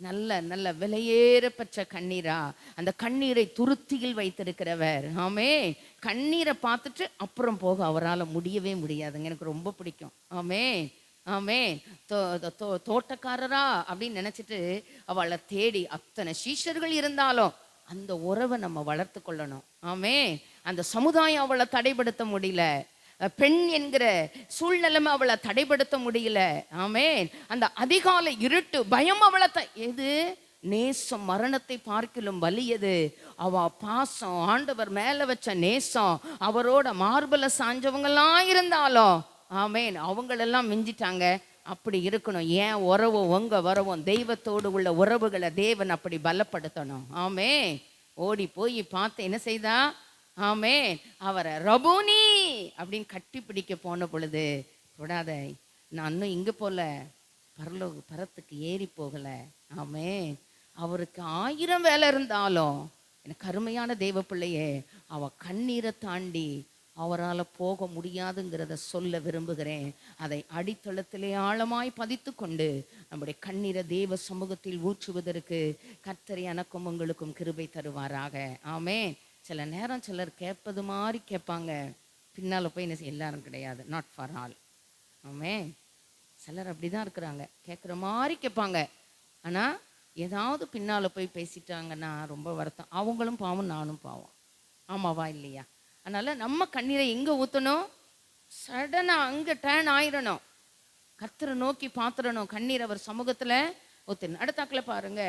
நல்ல நல்ல விலையேறப்பெற்ற கண்ணீரா, அந்த கண்ணீரை துருத்தியில் வைத்திருக்கிறவர். ஆமே, கண்ணீரை பார்த்துட்டு அப்புறம் போக அவரால் முடியவே முடியாதுங்க. எனக்கு ரொம்ப பிடிக்கும். ஆமே ஆமே, தோட்டக்காரரா அப்படின்னு நினச்சிட்டு அவளை தேடி அத்தனை சீஷர்கள் இருந்தாலும் அந்த உறவை நம்ம வளர்த்து கொள்ளணும். ஆமே, அந்த சமுதாயம் அவளை தடைப்படுத்த முடியல, பெண் என்கிற சூழ்நிலைமை அவளை தடைப்படுத்த முடியல. ஆமே, அந்த அதிகாலை இருட்டு பயம் அவளை எது நேசம் மரணத்தை பார்க்கிலும் வலியது. அவ பாசம், ஆண்டவர் மேல வச்ச நேசம், அவரோட மார்பல சாஞ்சவங்கெல்லாம் இருந்தாலும் ஆமேன், அவங்களெல்லாம் மிஞ்சிட்டாங்க. அப்படி இருக்கணும். ஏன் உறவும் உங்க வரவும் தெய்வத்தோடு உள்ள உறவுகளை தேவன் அப்படி பலப்படுத்தணும். ஆமே, ஓடி போய் பார்த்து என்ன செய்தா? ஆமே, அவரை ரபூனி அப்படின்னு கட்டி பிடிக்க போன பொழுது, விடாத, நான் இன்னும் இங்கே போல பரத்துக்கு ஏறி போகலை. ஆமே, அவருக்கு 1000 வேலை இருந்தாலும் எனக்கு அருமையான தெய்வ பிள்ளையே, அவ கண்ணீரை தாண்டி அவரால் போக முடியாதுங்கிறத சொல்ல விரும்புகிறேன். அதை அடித்தளத்திலே ஆழமாய் பதித்து கொண்டு நம்முடைய கண்ணீரை தேவ சமூகத்தில் ஊற்றுவதற்கு கர்த்தர் எனக்கும் உங்களுக்கும் கிருபை தருவாராக. ஆமே, சில நேரம் சிலர் கேட்பது மாதிரி கேட்பாங்க, பின்னால் போய் என்ன எல்லாரும் கிடையாது, நாட் ஃபார் ஆல். ஆமே, சிலர் அப்படி தான் இருக்கிறாங்க, கேட்குற மாதிரி கேட்பாங்க, ஆனால் ஏதாவது பின்னால் போய் பேசிட்டாங்கன்னா ரொம்ப வருத்தம். அவங்களும் பாவம், நானும் பாவம். ஆமாவா இல்லையா? அதனால் நம்ம கண்ணீரை எங்கே ஊற்றணும்? சடனாக அங்கே டேர்ன் ஆயிடணும், கர்த்தரை நோக்கி பார்த்துடணும். கண்ணீர் அவர் சமூகத்தில் ஊற்றணும். அடுத்தாக்கில் பாருங்க,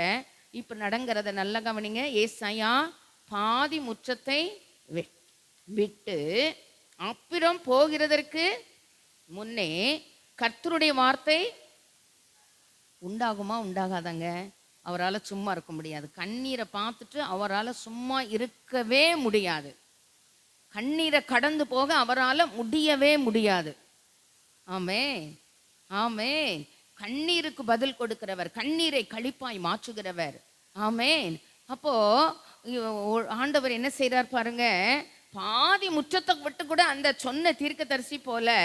இப்போ நடங்கிறத நல்லா கவனிங்க. ஏசாயா பாதி முற்றத்தை விட்டு அப்புறம் போகிறதற்கு முன்னே கர்த்தருடைய வார்த்தை உண்டாகுமா? உண்டாகாதாங்க? அவரால் சும்மா இருக்க முடியாது. கண்ணீரை பார்த்துட்டு அவரால் சும்மா இருக்கவே முடியாது. கண்ணீரை கடந்து போக அவரால் முடியவே முடியாது. ஆமே ஆமே, கண்ணீருக்கு பதில் கொடுக்கிறவர், கண்ணீரை களிப்பாய் மாற்றுகிறவர். ஆமே, அப்போ ஆண்டவர் என்ன செய்கிறார் பாருங்க, பாதி முற்றத்தை விட்டு கூட அந்த சொன்ன தீர்க்கதரிசி போல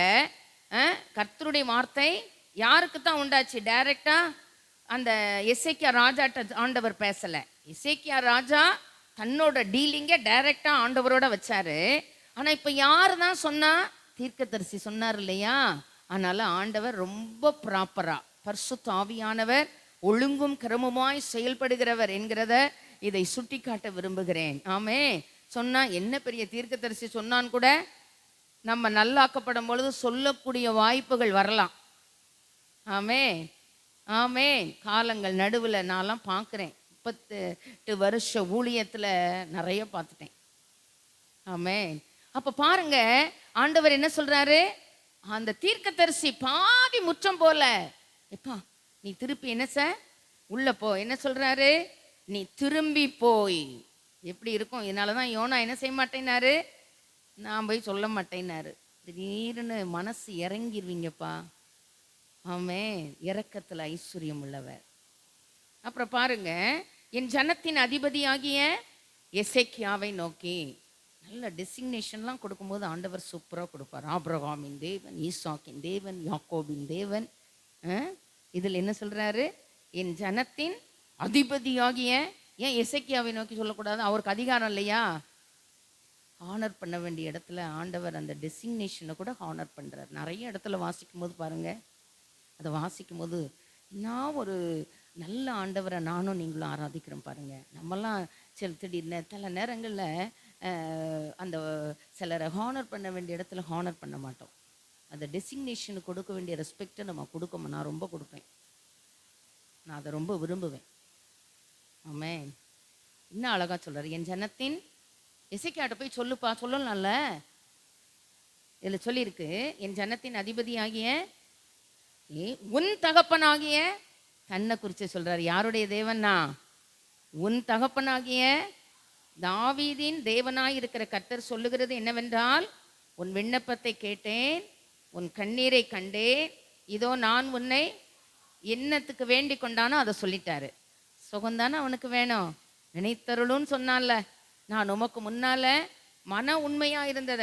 கர்த்தருடைய வார்த்தை யாருக்கு தான் உண்டாச்சு? டைரக்டா அந்த எசேக்கியா ராஜாட்ட ஆண்டவர் பேசலை. எசேக்கியா ராஜா தன்னோட டீலிங்கை டைரக்டாக ஆண்டவரோட வச்சாரு. ஆனால் இப்போ யார் தான் சொன்னா? தீர்க்கதரிசி சொன்னார் இல்லையா? அதனால ஆண்டவர் ரொம்ப ப்ராப்பராக, பரிசுத்த ஆவியானவர் ஒழுங்கும் கிரமமாய் செயல்படுகிறவர் என்கிறத இதை சுட்டி காட்ட விரும்புகிறேன். ஆமே, சொன்னா என்ன பெரிய தீர்க்கதரிசி சொன்னான் கூட நம்ம நல்லாக்கப்படும் பொழுது சொல்லக்கூடிய வாய்ப்புகள் வரலாம். ஆமே ஆமே, காலங்கள் நடுவில் நான்லாம் பார்க்குறேன். 38 வருஷ ஊழியத்தில் நிறைய பார்த்துட்டேன். ஆமே, அப்போ பாருங்க, ஆண்டவர் என்ன சொல்றாரு? அந்த தீர்க்கதரிசி பாதி முற்றம் போல, எப்பா நீ திருப்பி என்ன உள்ள போ. என்ன சொல்றாரு? நீ திரும்பி போய். எப்படி இருக்கும்? இதனால தான் யோனா என்ன செய்ய மாட்டேன்னாரு, நான் போய் சொல்ல மாட்டேன்னாரு. திடீர்னு மனசு இறங்கிடுவீங்கப்பா. ஆமே, இரக்கத்தில் ஐஸ்வர்யம் உள்ளவர். அப்புறம் பாருங்க, என் ஜனத்தின் அதிபதியாகிய எசேக்கியாவை நோக்கி, நல்ல டெசிக்னேஷன்லாம் கொடுக்கும்போது ஆண்டவர் சூப்பராக கொடுப்பார். ஆபிரகாமின் தேவன், ஈசாக்கின் தேவன், யாக்கோபின் தேவன். இதில் என்ன சொல்றாரு? என் ஜனத்தின் அதிபதியாகிய. ஏன் எசேக்கியாவை நோக்கி சொல்லக்கூடாது? அவருக்கு அதிகாரம் இல்லையா? ஹானர் பண்ண வேண்டிய இடத்துல ஆண்டவர் அந்த டெசிக்னேஷனை கூட ஹானர் பண்ணுறார். நிறைய இடத்துல வாசிக்கும் போது பாருங்க, அதை வாசிக்கும் போது நான் ஒரு நல்ல ஆண்டவரை நானும் நீங்களும் ஆராதிக்கிறோம் பாருங்க. நம்மலாம் திடீர்னு சில நேரங்களில் அந்த சிலரை ஹானர் பண்ண வேண்டிய இடத்துல ஹானர் பண்ண மாட்டோம். அந்த டெசிக்னேஷனுக்கு கொடுக்க வேண்டிய ரெஸ்பெக்டை நம்ம கொடுக்கணும். நான் ரொம்ப கொடுப்பேன், நான் அதை ரொம்ப விரும்புவேன். ஆமென். இன்னும் அழகா சொல்றாரு, என் ஜனத்தின். எசேக்கியாட்ட போய் சொல்லுப்பா, சொல்லலாம்ல. இதில் சொல்லியிருக்கு, என் ஜனத்தின் அதிபதியாகிய உன் தகப்பனாகிய. தன்னை குறித்து சொல்றாரு. யாருடைய தேவன்னா? உன் தகப்பனாகிய தாவீதின் தேவனாய் இருக்கிற கர்த்தர் சொல்லுகிறது என்னவென்றால், உன் விண்ணப்பத்தை கேட்டேன், உன் கண்ணீரை கண்டேன், இதோ நான் உன்னை என்னத்துக்கு வேண்டி கொண்டானோ அதை சொல்லிட்டாரு. சுகந்தானே அவனுக்கு வேணும். நினைத்தருளுன்னு சொன்னான்ல, நான் உமக்கு முன்னால மன உண்மையா இருந்தத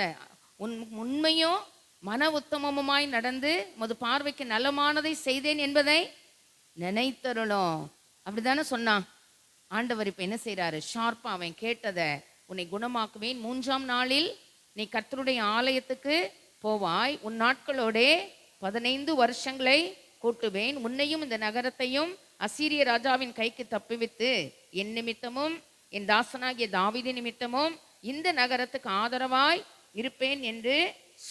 உண்மையும் மன உத்தமமுமாய் நடந்து உமது பார்வைக்கு நலமானதை செய்தேன் என்பதை நினைத்தருளும். அப்படிதானே சொன்னான். ஆண்டவர் இப்போ என்ன செய்கிறாரு? ஷார்ப்பாக அவன் கேட்டதை, உன்னை குணமாக்குவேன், 3ஆம் நாளில் நீ கர்த்தருடைய ஆலயத்துக்கு போவாய், உன் நாட்களோடே 15 வருஷங்களை கூட்டுவேன், உன்னையும் இந்த நகரத்தையும் அசீரிய ராஜாவின் கைக்கு தப்புவித்து என் நிமித்தமும் என் தாசனாகிய தாவீது நிமித்தமும் இந்த நகரத்துக்கு ஆதரவாய் இருப்பேன் என்று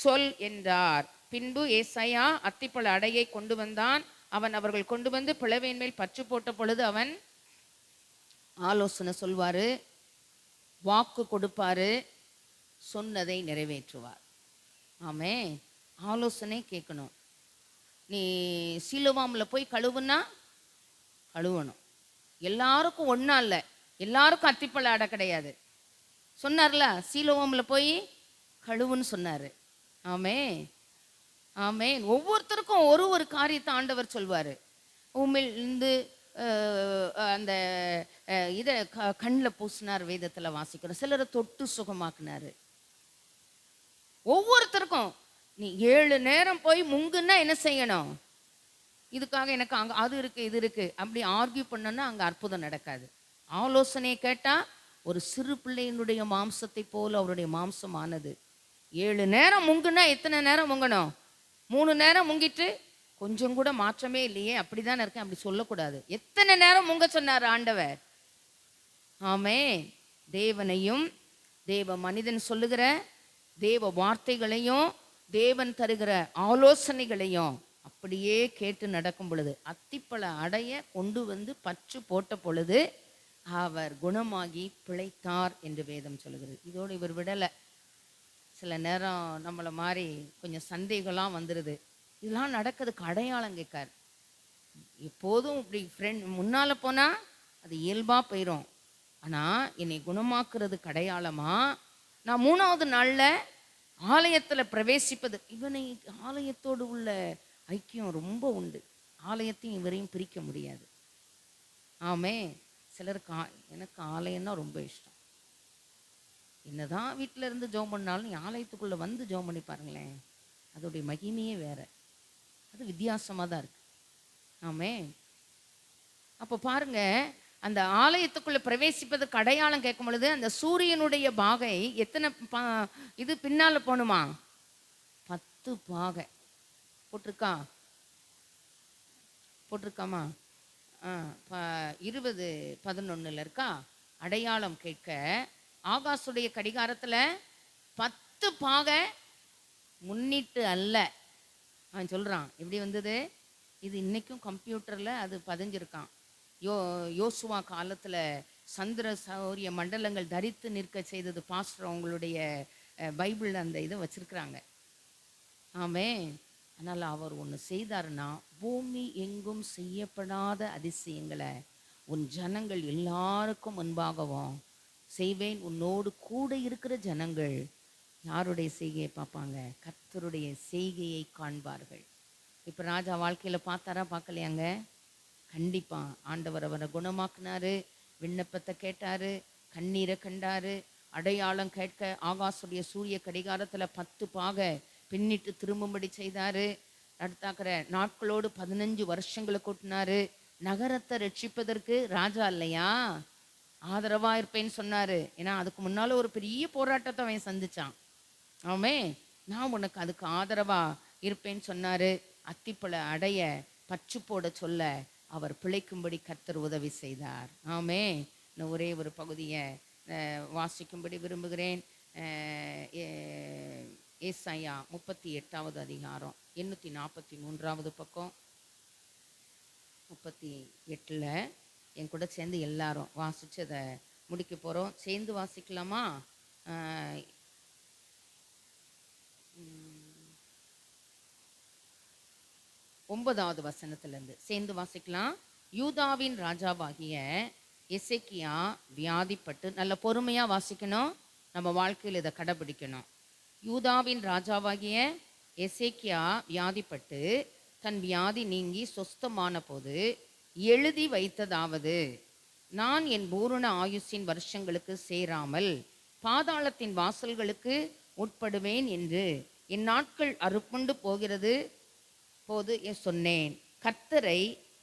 சொல் என்றார். பின்பு ஏசாயா அத்திப்பழ அடையை கொண்டு வந்தான். அவன் அவர்கள் கொண்டு வந்து பிளவின் மேல் பற்று போட்ட பொழுது அவன் ஆலோசனை சொல்வாரு, வாக்கு கொடுப்பாரு, சொன்னதை நிறைவேற்றுவார். ஆமே, ஆலோசனை கேட்கணும். நீ சீலோவாமில் போய் கழுவுனா கழுவணும். எல்லாருக்கும் ஒன்றா இல்லை, எல்லாருக்கும் அத்திப்பழ அடை கிடையாது. சொன்னார்ல, சீலோவாமில் போய் கழுவுன்னு சொன்னார். ஆமே ஆமேன். ஒவ்வொருத்தருக்கும் ஒரு ஒரு காரியத்தை ஆண்டவர் சொல்வார். உண்மையிலிருந்து அந்த இதை கண்ணில் பூசினார், வேதத்தில் வாசிக்கிறோம். சிலரை தொட்டு சுகமாக்குனாரு. ஒவ்வொருத்தருக்கும் நீ 7 நேரம் போய் முங்குன்னா என்ன செய்யணும்? இதுக்காக எனக்கு அங்கே அது இருக்குது இது இருக்குது அப்படி ஆர்கியூ பண்ணோன்னா அங்கே அற்புதம் நடக்காது. ஆலோசனையை கேட்டால் ஒரு சிறு பிள்ளையினுடைய மாம்சத்தை போல் அவருடைய மாம்சம் ஆனது. 7 நேரம் முங்குன்னா எத்தனை நேரம் முங்கணும்? 3 நேரம் முங்கிட்டு கொஞ்சம் கூட மாற்றமே இல்லையே, அப்படிதான் இருக்கேன், அப்படி சொல்லக்கூடாது. எத்தனை நேரம் முங்க சொன்னார் ஆண்டவர்? ஆமே. தேவனையும் தேவ மனிதன் சொல்லுகிற தேவ வார்த்தைகளையும் தேவன் தருகிற ஆலோசனைகளையும் அப்படியே கேட்டு நடக்கும் பொழுது அத்திப்பழ அடைய கொண்டு வந்து பற்று போட்ட பொழுது அவர் குணமாகி பிழைத்தார் என்று வேதம் சொல்லுகிறது. இதோடு இவர் விடலை. சில நேரம் நம்மளை மாதிரி கொஞ்சம் சந்தேகம்லாம் வந்துடுது. இதெல்லாம் நடக்கிறதுக்கு அடையாளம் கேட்கார். எப்போதும் இப்படி ஃப்ரெண்ட் முன்னால் போனால் அது இயல்பாக போயிடும். ஆனால் என்னை குணமாக்குறதுக்கு அடையாளமா நான் 3ஆவது நாளில் ஆலயத்தில் பிரவேசிப்பது. இவனை ஆலயத்தோடு உள்ள ஐக்கியம் ரொம்ப உண்டு. ஆலயத்தையும் இவரையும் பிரிக்க முடியாது. ஆமே. சிலருக்கு எனக்கு ஆலயம்னா ரொம்ப இஷ்டம். என்னதான் வீட்டில் இருந்து ஜெபம் பண்ணாலும் ஆலயத்துக்குள்ளே வந்து ஜெபம் பண்ணி பாருங்களேன், அதோடைய மகிமையே வேற. அது வித்தியாசமாக தான் இருக்கு. ஆமே. அப்போ பாருங்க, அந்த ஆலயத்துக்குள்ளே பிரவேசிப்பதற்கு அடையாளம் கேட்கும் பொழுது அந்த சூரியனுடைய பாகை எத்தனை இது பின்னால் போகணுமா? 10 பாகை போட்டிருக்காமா? 20:11 இருக்கா? அடையாளம் கேட்க ஆகாசுடைய கடிகாரத்தில் 10 பாகை முன்னிட்டு அல்ல. அவன் சொல்கிறான். எப்படி வந்தது இது? இன்னைக்கும் கம்ப்யூட்டரில் அது பதிஞ்சிருக்கான். யோசுவா காலத்தில் சந்திர சௌரிய மண்டலங்கள் தரித்து நிற்க செய்தது பாஸ்டர் அவங்களுடைய பைபிளில் அந்த இதை வச்சுருக்குறாங்க. ஆமே. அதனால் அவர் ஒன்று செய்தாருன்னா, பூமி எங்கும் செய்யப்படாத அதிசயங்களை உன் ஜனங்கள் எல்லாருக்கும் முன்பாகவும் செய்வேன். உன்னோடு கூட இருக்கிற ஜனங்கள் யாருடைய செய்கையை பார்ப்பாங்க? கர்த்தருடைய செய்கையை காண்பார்கள். இப்போ ராஜா வாழ்க்கையில் பார்த்தாரா பார்க்கலையாங்க? கண்டிப்பா ஆண்டவர் அவரை குணமாக்குனாரு, விண்ணப்பத்தை கேட்டாரு, கண்ணீரை கண்டாரு, அடையாளம் கேட்க ஆகாசுடைய சூரிய கடிகாரத்துல 10 பாக பின்னிட்டு திரும்பும்படி செய்தாரு. அடுத்தாக்கிற நாட்களோடு 15 வருஷங்களை கூட்டினாரு. நகரத்தை ரட்சிப்பதற்கு ராஜா இல்லையா ஆதரவா இருப்பேன்னு சொன்னாரு. ஏன்னா அதுக்கு முன்னால ஒரு பெரிய போராட்டத்தை அவன் சந்திச்சான். ஆமே, நான் உனக்கு அதுக்கு ஆதரவா இருப்பேன்னு சொன்னாரு. அத்திப்பழ அடைய பச்சு போட சொல்ல அவர் பிழைக்கும்படி கர்த்தர் உதவி செய்தார். ஆமே, நான் ஒரே ஒரு பகுதியை வாசிக்கும்படி விரும்புகிறேன். ஏசாயா 38வது அதிகாரம் 843வது பக்கம் 38ல் என் கூட சேர்ந்து எல்லாரும் வாசிச்சு அதை முடிக்க போகிறோம். சேர்ந்து வாசிக்கலாமா? 9வது வசனத்திலிருந்து சேர்ந்து வாசிக்கலாம். யூதாவின் ராஜாவாகிய எசேக்கியா வியாதிப்பட்டு, நல்ல பொறுமையாக வாசிக்கணும், நம்ம வாழ்க்கையில் இதை கடைபிடிக்கணும். யூதாவின் ராஜாவாகிய எசேக்கியா வியாதிப்பட்டு தன் வியாதி நீங்கி சொஸ்தமான போது எழுதி வைத்ததாவது, நான் என் பூரண ஆயுசின் வருஷங்களுக்கு சேராமல் பாதாளத்தின் வாசல்களுக்கு உட்படுவேன் என்று என் நாட்கள் அறுப்புண்டு போகிறது போது சொன்னேன்.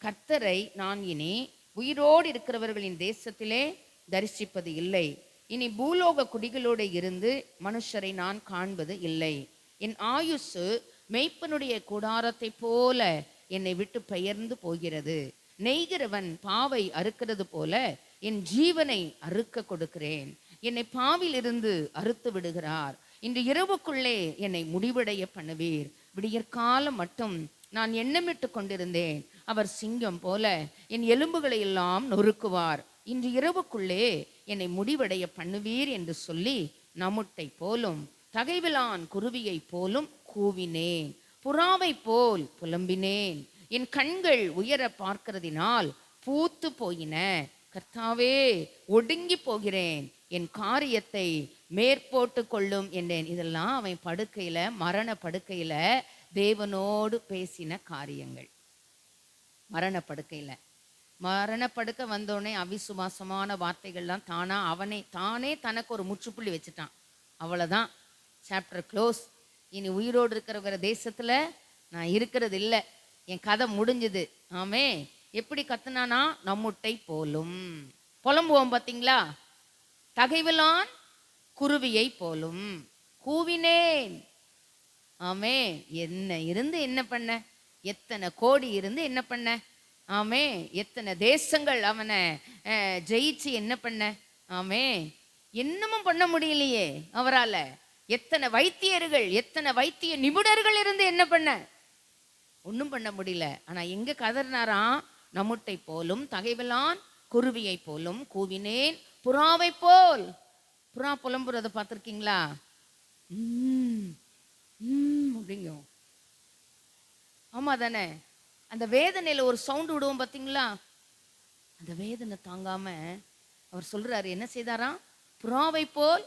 கர்த்தரை நான் இனி உயிரோடு இருக்கிறவர்களின் தேசத்திலே தரிசிப்பது இல்லை. இனி பூலோக குடிகளோடு இருந்து மனுஷரை நான் காண்பது இல்லை. என் ஆயுசு மெய்ப்பனுடைய கூடாரத்தை போல என்னை விட்டு பெயர்ந்து போகிறது. நெய்கிறவன் பாவை அறுக்கிறது போல என் ஜீவனை அறுக்க கொடுக்கிறேன். என்னை பாவிலிருந்து அறுத்து விடுகிறார். இன்று இரவுக்குள்ளே என்னை முடிவடைய பண்ணுவீர். விடியற்காலம் மட்டும் நான் எண்ணமிட்டு கொண்டிருந்தேன். அவர் சிங்கம் போல என் எலும்புகளை எல்லாம் நொறுக்குவார். இன்று இரவுக்குள்ளே என்னை முடிவடைய பண்ணுவீர் என்று சொல்லி நமுட்டை போலும் தகைவிலான் குருவியை போலும் கூவினேன். புறாவை போல் புலம்பினேன். என் கண்கள் உயர பார்க்கிறதினால் பூத்து போயின. கர்த்தாவே, ஒடுங்கி போகிறேன். என் காரியத்தை மேற்போட்டு கொள்ளும் என்றேன். இதெல்லாம் அவன் படுக்கையில, மரண படுக்கையில தேவனோடு பேசின காரியங்கள். மரணப்படுக்கை வந்தோடனே அவிசுவாசமான வார்த்தைகள்லாம் தானே தனக்கு ஒரு முற்றுப்புள்ளி வச்சுட்டான். அவ்வளோதான், சாப்டர் க்ளோஸ். இனி உயிரோடு இருக்கிறவர தேசத்துல நான் இருக்கிறது இல்லை, என் கதை முடிஞ்சுது. ஆமே, எப்படி கத்துனானா? நம்முட்டை போலும் புலம்புவோம் பார்த்தீங்களா? தகைவிலான் குருவியை போலும் கூவினேன். ஆமே, என்ன இருந்து என்ன பண்ண? எத்தனை கோடி இருந்து என்ன பண்ண? ஆமே, எத்தனை தேசங்கள் அவனை ஜெயிச்சு என்ன பண்ண? ஆமே, என்னமும் பண்ண முடியலையே அவரால். எத்தனை வைத்தியர்கள், எத்தனை வைத்திய நிபுணர்கள் இருந்து என்ன பண்ண? ஒன்றும் பண்ண முடியல. ஆனா எங்க கதறினாராம்? நம்முட்டை போலும் தகைவிலான் குருவியை போலும் கூவினேன். புறாவை போல். புறா புலம்புறதை பார்த்துருக்கீங்களா? அப்படிங்க. ஆமா தானே? அந்த வேதனையில ஒரு சவுண்ட் விடுவோம் பார்த்தீங்களா? அந்த வேதனை தாங்காம அவர் சொல்றாரு, என்ன செய்தாராம்? புறாவை போல்.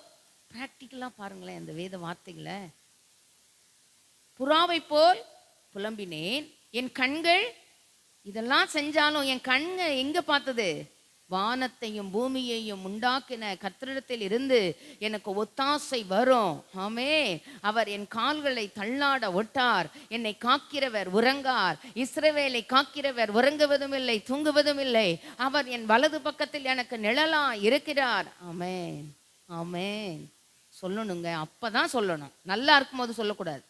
பிராக்டிக்கலா பாருங்களேன் அந்த வேத வார்த்தைகளை. புறாவை போல் புலம்பினேன். என் கண்கள் இதெல்லாம் செஞ்சாலும் என் கண்ணு எங்க பார்த்தது? வானத்தையும் பூமியையும் உண்டாக்கின கர்த்தரிடத்தில் இருந்து எனக்கு ஒத்தாசை வரும். ஆமே, அவர் என் கால்களை தள்ளாட ஒட்டார். என்னை காக்கிறவர் உறங்கார். இஸ்ரவேலை காக்கிறவர் உறங்குவதும் இல்லை, தூங்குவதும் இல்லை. அவர் என் வலது பக்கத்தில் எனக்கு நிழலா இருக்கிறார். ஆமேன், ஆமேன் சொல்லணுங்க. அப்பதான் சொல்லணும். நல்லா இருக்கும்போது சொல்லக்கூடாது.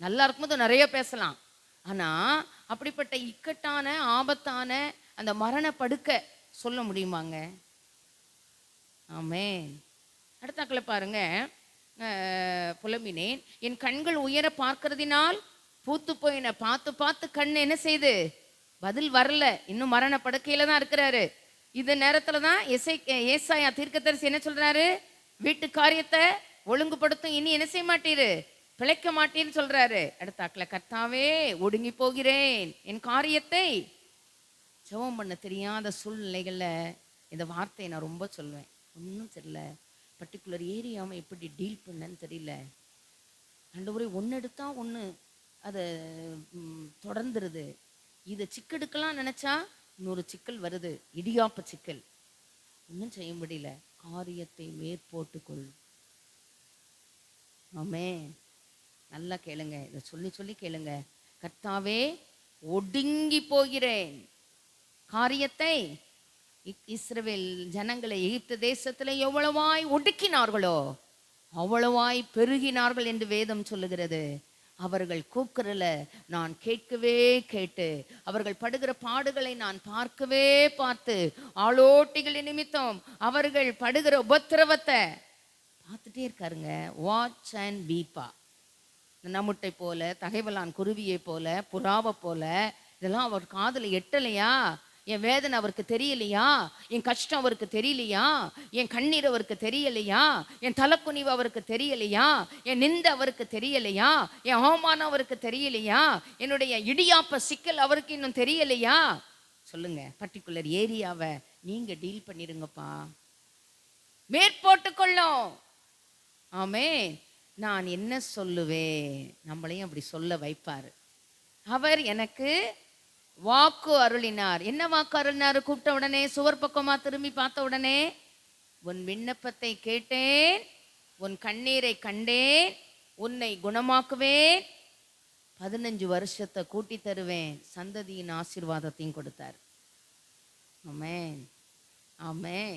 நல்லா இருக்கும்போது நிறைய பேசலாம். ஆனா அப்படிப்பட்ட இக்கட்டான ஆபத்தான அந்த மரண படுக்கை சொல்ல முடியுமாங்க? ஆமேன். அடுத்தாக்களை பாருங்க. புலம்பினேன். என் கண்கள் உயர பார்க்கிறதினால் பூத்து போயின. பார்த்து பார்த்து கண் என்ன செய்து? பதில் வரல. இன்னும் மரண படுக்கையில தான் இருக்கிறாரு. இந்த நேரத்துல தான் ஏசாயா தீர்க்கதரிசி என்ன சொல்றாரு? வீட்டு காரியத்தை ஒழுங்குபடுத்தும், இனி என்ன செய்ய மாட்டீரு? பிழைக்க மாட்டேன்னு சொல்றாரு. அடுத்தாக்களை, கர்த்தாவே, ஒடுங்கி போகிறேன். என் காரியத்தை ஜெபம் பண்ண தெரியாத சூழ்நிலைகளில் இந்த வார்த்தையை நான் ரொம்ப சொல்வேன். ஒன்றும் தெரியல, பர்டிகுலர் ஏரியாவை எப்படி டீல் பண்ணன்னு தெரியல. ஆண்டவரே, ஒன்று எடுத்தா ஒன்று அதை தொடர்ந்துருது. இதை சிக்கெடுக்கலாம் நினச்சா இன்னொரு சிக்கல் வருது, இடியாப்ப சிக்கல். ஒன்றும் செய்ய முடியல. காரியத்தை மேற்போட்டுக்கொள். ஆமே, நல்லா கேளுங்க, இதை சொல்லி சொல்லி கேளுங்க. கர்த்தாவே, ஒடுங்கி போகிறேன். காரியத்தை இஸ்ரவேல் ஜனங்களை எகிப்து தேசத்தில் எவ்வளவாய் ஒடுக்கினார்களோ அவ்வளவாய் பெருகினார்கள் என்று வேதம் சொல்லுகிறது. அவர்கள் கூக்குரல நான் கேட்கவே கேட்டு, அவர்கள் படுகிற பாடுகளை நான் பார்க்கவே பார்த்து, ஆளோட்டிகளின் நிமித்தம் அவர்கள் படுகிற உபத்திரவத்தை பார்த்துட்டே இருக்காருங்க. Watch and வீப்பா. நம்முட்டை போல, தகைவலான் குருவியை போல, புறாவை போல, இதெல்லாம் அவர் காதில் எட்டலையா? என் வேதனை அவருக்கு தெரியலையா? என் கஷ்டம் அவருக்கு தெரியலையா? என் கண்ணீர் அவருக்கு தெரியலையா? என் தலைக்குனிவு அவருக்கு தெரியலையா? என் நிந்த அவருக்கு தெரியலையா? என் அவமானம் அவருக்கு தெரியலையா? என்னுடைய இடியாப்ப சிக்கல் அவருக்கு இன்னும் தெரியலையா? சொல்லுங்க. பர்டிகுலர் ஏரியாவை நீங்க டீல் பண்ணிருங்கப்பா. மேற்போட்டுக்கொள்ளும். ஆமே, நான் என்ன சொல்லுவேன்? நம்மளையும் அப்படி சொல்ல வைப்பார். அவர் எனக்கு வாக்கு அருளினார். என்ன வாக்கு அருளினார்? கூப்பிட்ட உடனே, சுவர் பக்கமா திரும்பி பார்த்த உடனே, உன் விண்ணப்பத்தை கேட்டேன், உன் கண்ணீரை கண்டேன், உன்னை குணமாக்குவேன், 15 வருஷத்தை கூட்டி தருவேன், சந்ததியின் ஆசீர்வாதத்தையும் கொடுத்தார். ஆமென், ஆமென்.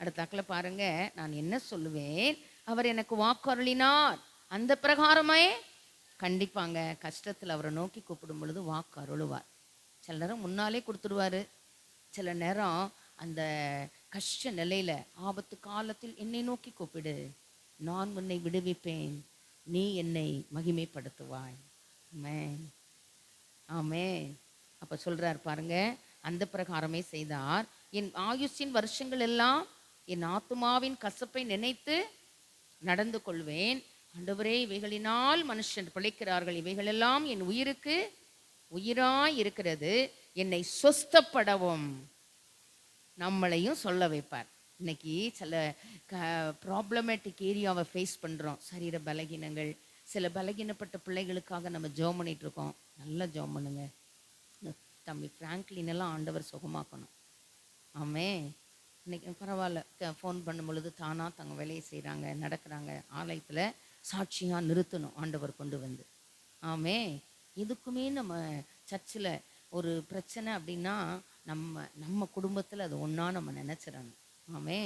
அடுத்தாக்கில் பாருங்க, நான் என்ன சொல்லுவேன்? அவர் எனக்கு வாக்கு அருளினார். அந்த பிரகாரமே கண்டிப்பாங்க கஷ்டத்தில் அவரை நோக்கி கூப்பிடும் பொழுது வாக்கு அருளுவார். சில நேரம் முன்னாலே கொடுத்துருவாரு, சில நேரம் அந்த கஷ்ட நிலையில, ஆபத்து காலத்தில் என்னை நோக்கி கூப்பிடு, நான் உன்னை விடுவிப்பேன், நீ என்னை மகிமைப்படுத்துவாய். ஆமென், ஆமென். அப்ப சொல்றார் பாருங்க, அந்த பிரகாரமே செய்தார். என் ஆயுஷின் வருஷங்கள் எல்லாம் என் ஆத்துமாவின் கசப்பை நினைத்து நடந்து கொள்வேன். ஆண்டவரே, இவைகளினால் மனுஷன் பிழைக்கிறார்கள், இவைகளெல்லாம் என் உயிருக்கு உயிராய் இருக்கிறது. என்னை சொஸ்தப்படவும் நம்மளையும் சொல்ல வைப்பார். இன்னைக்கு சில ப்ராப்ளமேட்டிக் ஏரியாவை ஃபேஸ் பண்ணுறோம். சரீர பலகீனங்கள், சில பலகீனப்பட்ட பிள்ளைகளுக்காக நம்ம ஜெபம் பண்ணிட்டு இருக்கோம். நல்லா ஜெபம் பண்ணுங்க. தம்பி ஃப்ராங்க்லின் எல்லாம் ஆண்டவர் சுகமாக்கணும். ஆமே, இன்னைக்கு பரவாயில்ல, ஃபோன் பண்ணும் பொழுது தானாக தங்க வேலையை செய்கிறாங்க, நடக்கிறாங்க. ஆலயத்தில் சாட்சியாக நிறுத்தணும் ஆண்டவர் கொண்டு வந்து. ஆமே, இதுக்குமே நம்ம சர்ச்சில் ஒரு பிரச்சனை அப்படின்னா நம்ம குடும்பத்தில் அது ஒன்றா நம்ம நினச்சிடணும். ஆமே,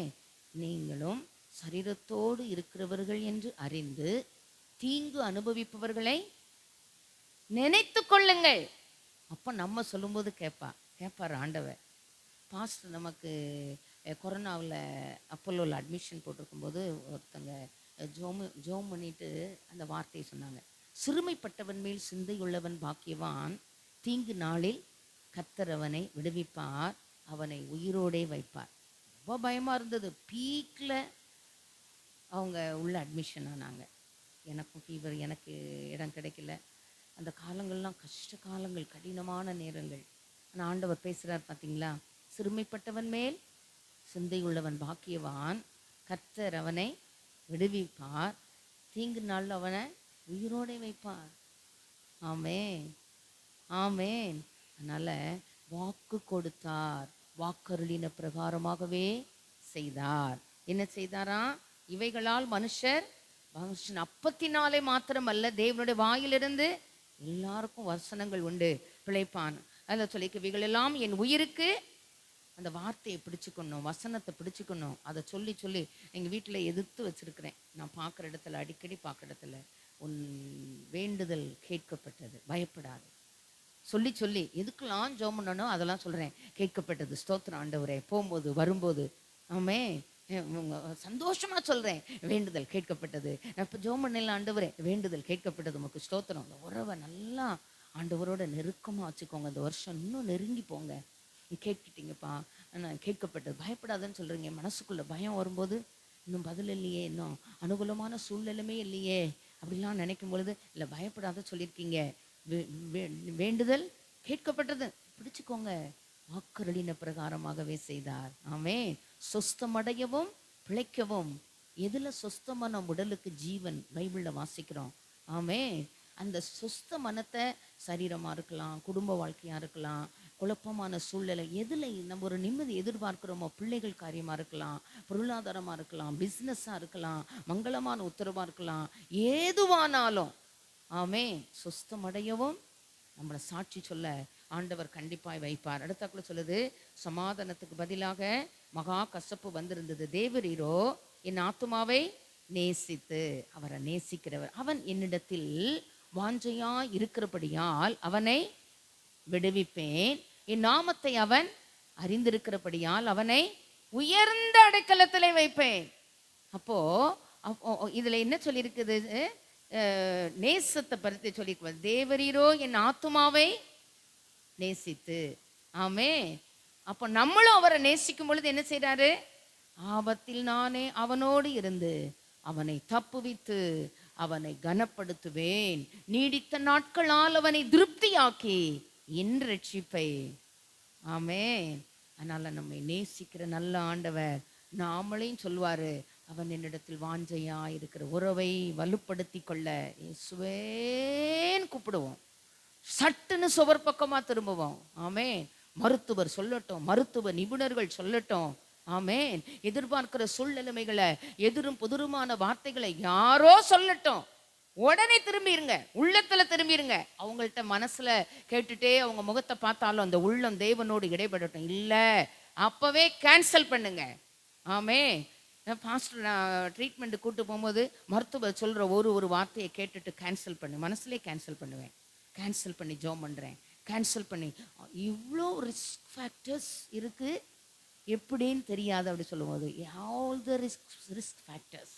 நீங்களும் சரீரத்தோடு இருக்கிறவர்கள் என்று அறிந்து தீங்கு அனுபவிப்பவர்களை நினைத்து கொள்ளுங்கள். அப்போ நம்ம சொல்லும்போது கேட்பார் ஆண்டவர். பாஸ்டர் நமக்கு கொரோனாவில் அப்போலோவில் அட்மிஷன் போட்டிருக்கும்போது ஒருத்தங்க ஜோம் பண்ணிட்டு அந்த வார்த்தையை சொன்னாங்க, சிறுமைப்பட்டவன் மேல் சிந்தை உள்ளவன் பாக்கியவான், தீங்கு நாளில் கர்த்தர் அவனை விடுவிப்பார், அவனை உயிரோடே வைப்பார். ரொம்ப பயமாக இருந்தது. பீக்கில் அவங்க உள்ள அட்மிஷன் ஆனாங்க. எனக்கும் ஃபீவர், எனக்கு இடம் கிடைக்கல. அந்த காலங்கள்லாம் கஷ்ட காலங்கள், கடினமான நேரங்கள். ஆனால் ஆண்டவர் பேசுகிறார் பார்த்தீங்களா, சிறுமைப்பட்டவன் மேல் சிந்தை உள்ளவன் பாக்கியவான், கர்த்தர் அவனை விடுவிப்பார், தீங்கு நாளில் அவனை உயிரோடே வைப்பார். ஆமென், ஆமென். அதனால் வாக்கு கொடுத்தார், வாக்கருளின பிரகாரமாகவே செய்தார். என்ன செய்தாரா? இவைகளால் மனுஷன் அப்பத்தினாலே மாத்திரமல்ல, தேவனுடைய வாயிலிருந்து எல்லாருக்கும் வசனங்கள் உண்டு, பிழைப்பான். அதில் சொல்லிக்க, இவைகளெல்லாம் என் உயிருக்கு, அந்த வார்த்தையை பிடிச்சிக்கணும், வசனத்தை பிடிச்சிக்கணும். அதை சொல்லி சொல்லி எங்கள் வீட்டில் எதிர்த்து வச்சுருக்கிறேன். நான் பார்க்குற இடத்துல, அடிக்கடி பார்க்குற இடத்துல, உன் வேண்டுதல் கேட்கப்பட்டது, பயப்படாது. சொல்லி சொல்லி எதுக்கெல்லாம் ஜெபம் பண்ணணும் அதெல்லாம் சொல்கிறேன். கேட்கப்பட்டது, ஸ்தோத்திரம் ஆண்டவரே. போகும்போது வரும்போது ஆமே சந்தோஷமாக சொல்கிறேன், வேண்டுதல் கேட்கப்பட்டது. நான் இப்போ ஜெபம் பண்ணல, ஆண்டவரே வேண்டுதல் கேட்கப்பட்டது, உமக்கு ஸ்தோத்திரம். அந்த உறவை நல்லா ஆண்டவரோட நெருக்கமாக வச்சுக்கோங்க. இந்த வருஷம் இன்னும் நெருங்கி போங்க. கேட்கிட்டீங்கப்பா, நான் கேட்கப்பட்டது, பயப்படாதுன்னு சொல்கிறீங்க. மனசுக்குள்ளே பயம் வரும்போது, இன்னும் பதில் இல்லையே, இன்னும் அனுகூலமான சூழ்நிலைமே இல்லையே அப்படிலாம் நினைக்கும் பொழுது, இல்லை பயப்படாத சொல்லியிருக்கீங்க, வேண்டுதல் கேட்கப்பட்டது, பிடிச்சுக்கோங்க. வாக்கருளின பிரகாரமாகவே செய்தார். ஆமே, சொஸ்தமடையவும் பிழைக்கவும். எதில் சொஸ்தமான உடலுக்கு ஜீவன், பைபிளில் வாசிக்கிறோம். ஆமே, அந்த சொஸ்த மனத்தை சரீரமாக இருக்கலாம், குடும்ப வாழ்க்கையாக இருக்கலாம், குழப்பமான சூழ்நிலை எதில் நம்ம ஒரு நிம்மதி எதிர்பார்க்கிறோமோ, பிள்ளைகள் காரியமாக இருக்கலாம், பொருளாதாரமாக இருக்கலாம், பிஸ்னஸாக இருக்கலாம், மங்களமான உத்தரவாக இருக்கலாம், ஏதுவானாலும் ஆமே சுஸ்தமடையவும் நம்மளை சாட்சி சொல்ல ஆண்டவர் கண்டிப்பாய் வைப்பார். அடுத்தாக்குள்ள சொல்லுது, சமாதானத்துக்கு பதிலாக மகா கசப்பு வந்திருந்தது. தேவரீரோ என் ஆத்துமாவை நேசித்து, அவரை நேசிக்கிறவர், அவன் என்னிடத்தில் வாஞ்சையா இருக்கிறபடியால் அவனை விடுவிப்பேன், என் நாமத்தை அவன் அறிந்திருக்கிறபடியால் அவனை உயர்ந்த அடைக்கலத்திலே வைப்பேன். அப்போ இதுல என்ன சொல்லியிருக்குது? நேசத்தை பற்றி சொல்லியிருக்க, தேவரீரோ என் ஆத்துமாவை நேசித்து. ஆமே. அப்போ நம்மளும் அவரை நேசிக்கும் பொழுது என்ன செய்யறாரு? ஆபத்தில் நானே அவனோடு இருந்து அவனை தப்புவித்து அவனை கனப்படுத்துவேன், நீடித்த நாட்களால் அவனை திருப்தியாக்கி என் ரட்சிப்பை. ஆமே. அதனால நம்மை நேசிக்கிற நல்ல ஆண்டவர் நாமளையும் சொல்வாரு, அவன் என்னிடத்தில் வாஞ்சையா இருக்கிற உறவை வலுப்படுத்தி கொள்ள இயேசுவேன்னு கூப்பிடுவோம். சட்டுன்னு சுவர் பக்கமா திரும்புவோம். ஆமே. மருத்துவர் சொல்லட்டும், மருத்துவ நிபுணர்கள் சொல்லட்டும், ஆமேன், எதிர்பார்க்கிற சூழ்நிலைமைகளை, எதிரும் புதிருமான வார்த்தைகளை யாரோ சொல்லட்டும், உடனே திரும்பிடுங்க, உள்ளத்துல திரும்பிடுங்க. அவங்கள்ட்ட மனசுல கேட்டுட்டே அவங்க முகத்தை பார்த்தாலும் அந்த உள்ளம் தேவனோடு இடைபடட்டும். இல்ல, அப்பவே கேன்சல் பண்ணுங்க. ஆமே. பாஸ்டர் நான் ட்ரீட்மெண்ட் கூட்டு போகும்போது மருத்துவர் சொல்ற ஒரு வார்த்தையை கேட்டுட்டு கேன்சல் பண்ணு, மனசுலேயே கேன்சல் பண்ணுவேன். கேன்சல் பண்ணி ஜோம் பண்றேன், கேன்சல் பண்ணி. இவ்வளோ ரிஸ்க் ஃபேக்டர்ஸ் இருக்கு, எப்படின்னு தெரியாது அப்படி சொல்லும்போது, all the risk factors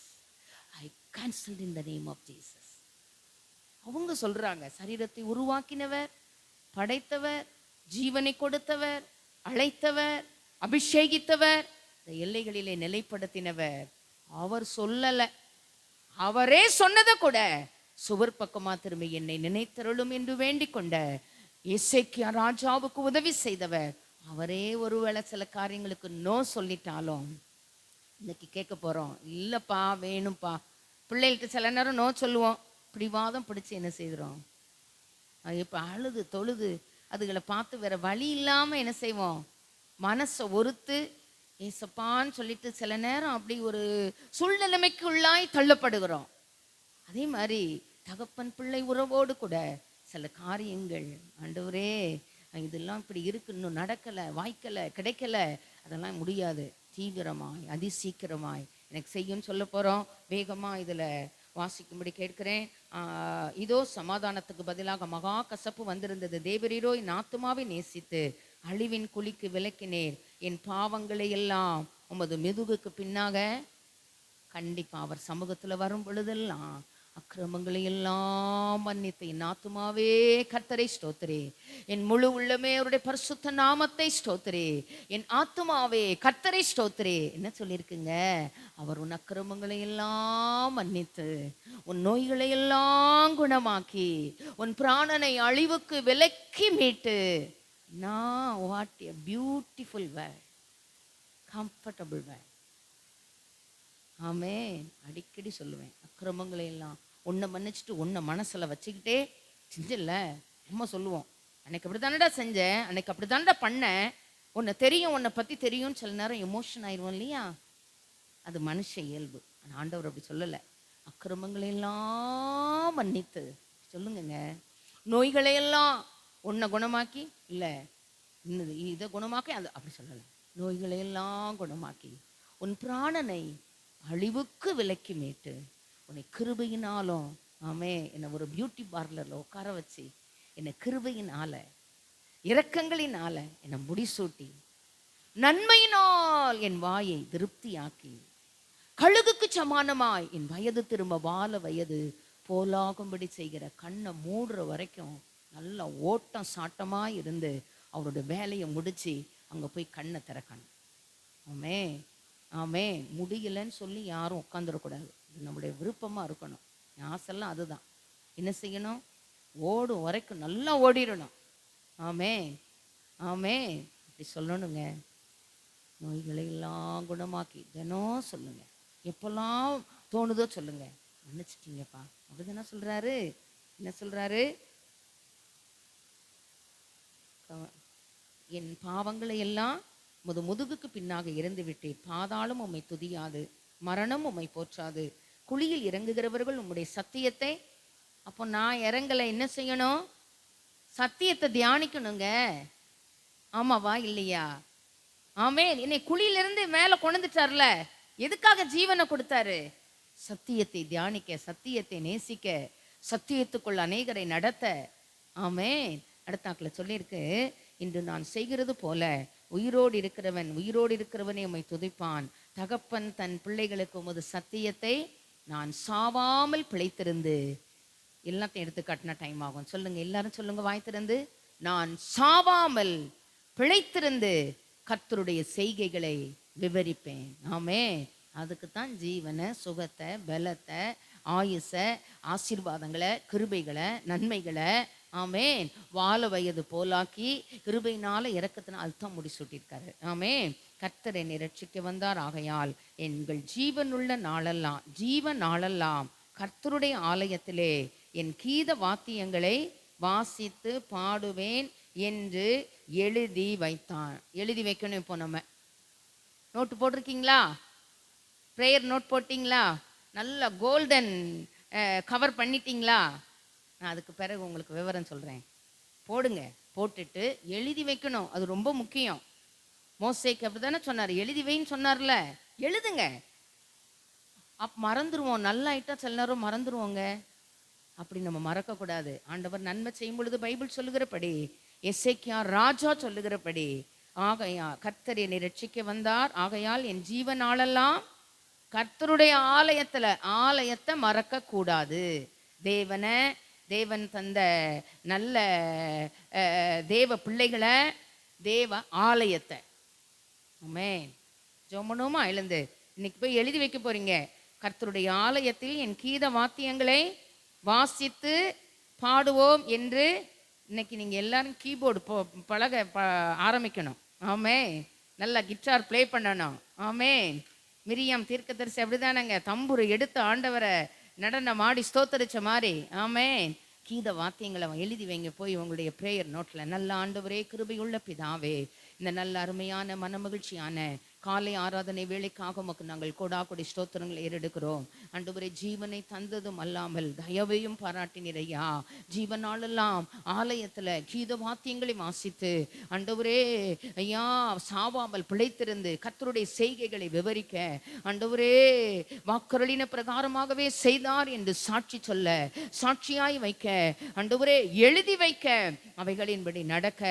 I cancelled in the name of Jesus. அவங்க சொல்றாங்க, சரீரத்தை உருவாக்கினவர், படைத்தவர், ஜீவனை கொடுத்தவர், அழைத்தவர், அபிஷேகித்தவர், இந்த எல்லைகளிலே நிலைப்படுத்தினவர். அவர் சொல்லல, அவரே சொன்னதை கூட சுவர் பக்கமா திரும்பி என்னை நினைத்தருளும் என்று வேண்டிக் கொண்ட எசேக்கியா ராஜாவுக்கு உதவி செய்தவர். அவரே ஒருவேளை சில காரியங்களுக்கு நோ சொல்லிட்டாலும் இன்னைக்கு கேட்க போறோம், இல்லப்பா வேணும்ப்பா. பிள்ளைகிட்ட சில நேரம் நோ சொல்லுவோம், பிடிவாதம் பிடிச்சி என்ன செய்கிறோம், இப்போ அழுது தொழுது அதுகளை பார்த்து வேற வழி இல்லாம என்ன செய்வோம், மனசை ஒருத்து ஏசப்பான்னு சொல்லிட்டு சில நேரம் அப்படி ஒரு சூழ்நிலைமைக்கு உள்ளாய் தள்ளப்படுகிறோம். அதே மாதிரி தகப்பன் பிள்ளை உறவோடு கூட சில காரியங்கள், ஆண்டவரே இதெல்லாம் இப்படி இருக்கு, இன்னும் நடக்கலை, வாய்க்கலை, கிடைக்கல, அதெல்லாம் முடியாது, தீவிரமாய் அதிசீக்கிரமாய் எனக்கு செய்யும்னு சொல்ல போகிறோம். வேகமாக இதில் வாசிக்கும்படி கேட்கிறேன். இதோ சமாதானத்துக்கு பதிலாக மகா கசப்பு வந்திருந்தது. தேவரீரோ என் ஆத்துமாவை நேசித்து அழிவின் குழிக்கு விலக்கினேர், என் பாவங்களை எல்லாம் உமது மெதுகுக்கு பின்னாக. கண்டிப்பாக அவர் சமூகத்தில் வரும் பொழுதெல்லாம் அக்கிரமங்களை எல்லாம் மன்னித்து என் ஆத்துமாவே கர்த்தரை ஸ்தோத்திரே, என் முழு உள்ளமே அவருடைய பரிசுத்த நாமத்தை ஸ்தோத்திரே, என் ஆத்துமாவே கர்த்தரை ஸ்தோத்திரே. என்ன சொல்லியிருக்குங்க? அவர் உன் அக்கிரமங்களை எல்லாம் மன்னித்து உன் நோய்களை எல்லாம் குணமாக்கி உன் பிராணனை அழிவுக்கு விலக்கி மீட்டு. நான் what a beautiful word, comfortable word. ஆமே. அடிக்கடி சொல்லுவேன், அக்கிரமங்களை எல்லாம் உன்னை மன்னிச்சுட்டு உன்னை மனசில் வச்சுக்கிட்டே செஞ்சில்ல. நம்ம சொல்லுவோம், அன்னைக்கு அப்படி தானடா செஞ்சேன், அன்னைக்கு அப்படி தானடா பண்ணேன், உன்னை தெரியும், உன்னை பற்றி தெரியும்னு சில நேரம் எமோஷன் ஆயிடுவோம் இல்லையா? அது மனுஷ இயல்பு. ஆனால் ஆண்டவர் அப்படி சொல்லலை. அக்கிரமங்களை எல்லாம் மன்னித்து சொல்லுங்க, நோய்களையெல்லாம் உன்னை குணமாக்கி, இல்லை இதை குணமாக்கி, அது அப்படி சொல்லலை, நோய்களையெல்லாம் குணமாக்கி உன் பிராணனை அழிவுக்கு விலக்கி மீட்டு உன்னை கிருபையினாலும். ஆமே. என்னை ஒரு பியூட்டி பார்லரில் உட்கார வச்சு என்னை கிருபையினால இரக்கங்களினால என்னை முடிசூட்டி நன்மையினால் என் வாயை திருப்தியாக்கி கழுகுக்கு சமானமாய் என் வயது திரும்ப வாழ வயது போலாகும்படி செய்கிற, கண்ணை மூடுற வரைக்கும் நல்ல ஓட்டம் சாட்டமாக இருந்து அவரோட வேலையை முடித்து அங்கே போய் கண்ணை திறக்கணும். ஆமே. ஆமே. முடியலன்னு சொல்லி யாரும் உட்காந்துடக்கூடாது. இது நம்முடைய விருப்பமாக இருக்கணும். ஆசைலாம் அதுதான். என்ன செய்யணும்? ஓடும் வரைக்கும் நல்லா ஓடிடணும். ஆமே. ஆமே. அப்படி சொல்லணுங்க. நோய்களை எல்லாம் குணமாக்கி தினம் சொல்லுங்க, எப்பெல்லாம் தோணுதோ சொல்லுங்க, மன்னிச்சிட்டீங்கப்பா அப்படி என்ன சொல்றாரு? என்ன சொல்றாரு? என் பாவங்களை எல்லாம் முதுகுக்கு பின்னாக இறந்து விட்டேன். பாதாளம் உம்மை துதியாது, மரணம் உம்மை போற்றாது. குழியில் இறங்குகிறவர்கள் உம்முடைய சத்தியத்தை. அப்போ நான் இறங்கலை, என்ன செய்யணும்? சத்தியத்தை தியானிக்கணுங்க. ஆமாவா இல்லையா? ஆமென். என்னை குழியிலிருந்து மேலே கொண்டுட்டார்ல, எதுக்காக ஜீவனை கொடுத்தாரு? சத்தியத்தை தியானிக்க, சத்தியத்தை நேசிக்க, சத்தியத்துக்குள் அநேகரை நடத்த. ஆமென். அடுத்தாக்கில் சொல்லியிருக்கு, இன்று நான் செய்கிறது போல உயிரோடு இருக்கிறவனே உம்மை துதிப்பான். தகப்பன் தன் பிள்ளைகளுக்கு உமது சத்தியத்தை நான் சாவாமல் பிழைத்திருந்து. எல்லாத்தையும் எடுத்து காட்டினா டைம் ஆகும். சொல்லுங்க, எல்லாரும் சொல்லுங்க, வாய் திறந்து. நான் சாவாமல் பிழைத்திருந்து கர்த்தருடைய செய்கைகளை விவரிப்பேன். ஆமே. அதுக்குத்தான் ஜீவனை, சுகத்தை, பலத்தை, ஆயுசை, ஆசீர்வாதங்களை, கிருபைகளை, நன்மைகளை, ஆமேன், வாழ வயது போலாக்கி கிருபையினால இறக்கத்தினால் அதுதான் முடிசூட்டியிருக்காரு. ஆமேன். கர்த்தர் என்னை ரட்சிக்க வந்தார், ஆகையால் எங்கள் ஜீவ நாளெல்லாம் கர்த்தருடைய ஆலயத்திலே என் கீத வாத்தியங்களை வாசித்து பாடுவேன் என்று எழுதி வைத்தான். எழுதி வைக்கணும். இப்போ நம்ம நோட்டு போட்டிருக்கீங்களா? ப்ரேயர் நோட் போட்டிங்களா? நல்லா கோல்டன் கவர் பண்ணிட்டீங்களா? நான் அதுக்கு பிறகு உங்களுக்கு விவரம் சொல்கிறேன். போடுங்க. போட்டுட்டு எழுதி வைக்கணும். அது ரொம்ப முக்கியம். மோசேக்கு அப்படி தானே சொன்னார், எழுதி வைன்னு சொன்னார்ல, எழுதுங்க. மறந்துடுவோம். நல்லா ஆயிட்டா சில நேரம் மறந்துடுவோங்க. அப்படி நம்ம மறக்கக்கூடாது. ஆண்டவர் நன்மை செய்யும் பொழுது பைபிள் சொல்லுகிறபடி, எசேக்கியா ராஜா சொல்லுகிறபடி, ஆகையால் கர்த்தர் என்னை ரட்சிக்க வந்தார், ஆகையால் என் ஜீவனாலெல்லாம் கர்த்தருடைய ஆலயத்தை மறக்க கூடாது. தேவன் தந்த நல்ல தேவ பிள்ளைகளை, தேவ ஆலயத்தை. ஆமென். ஜோமனுமா எழுந்து இன்னைக்கு போய் எழுதி வைக்க போறீங்க. கர்த்தருடைய ஆலயத்தில் என் கீத வாத்தியங்களை வாசித்து பாடுவோம் என்று. இன்னைக்கு நீங்க எல்லாரும் கீபோர்டு பழக ஆரம்பிக்கணும். ஆமென். நல்லா கிட்டார் ப்ளே பண்ணணும். ஆமென். மிரியாம் தீர்க்கதரிசி அப்படிதானங்க, தம்புரு எடுத்து ஆண்டவரை நடனம் ஆடி ஸ்தோத்தரிச்ச மாதிரி. ஆமென். கீத வாத்தியங்களை எழுதி வைங்க போய் உங்களுடைய ப்ரேயர் நோட்டில். நல்ல ஆண்டவரே, கிருபையுள்ள பிதாவே, இந்த நல்ல அருமையான மனமகிழ்ச்சியான காலை ஆராதனை வேலைக்காக உமக்கு நாங்கள் கொடி ஸ்தோத்திரங்களை ஏறெடுக்கிறோம். ஆண்டவரே, ஜீவனை தந்ததும் அல்லாமல் தயவையும் பாராட்டினீரையா. ஜீவனாலெல்லாம் ஆலயத்தில் கீத வாத்தியங்களை வாசித்து ஆண்டவரே ஐயா சாவாமல் பிழைத்திருந்து கர்த்தருடைய செய்கைகளை விவரிக்க, ஆண்டவரே வாக்கருளின பிரகாரமாகவே செய்தார் என்று சாட்சி சொல்ல, சாட்சியாய் வைக்க, ஆண்டவரே எழுதி வைக்க, அவைகளின்படி நடக்க,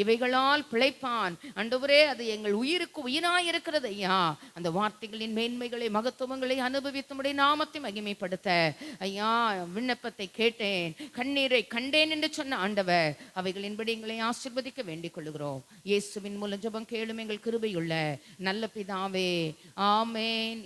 இவைகளால் பிழைப்பான். ஆண்டவரே, அது எங்கள் உயிருக்கு உயிராய் இருக்கிறது ஐயா. அந்த வார்த்தைகளின் மேன்மைகளை, மகத்துவங்களை அனுபவித்து உம்முடைய நாமத்தை மகிமைப்படுத்த ஐயா விண்ணப்பத்தை கேட்டேன், கண்ணீரை கண்டேன் என்று சொன்ன ஆண்டவர், அவைகளின்படி எங்களை ஆசீர்வதிக்க வேண்டிக் கொள்கிறோம். இயேசுவின் மூலம் ஜெபம் கேளும் எங்கள் கிருபையுள்ள நல்ல பிதாவே. ஆமென்.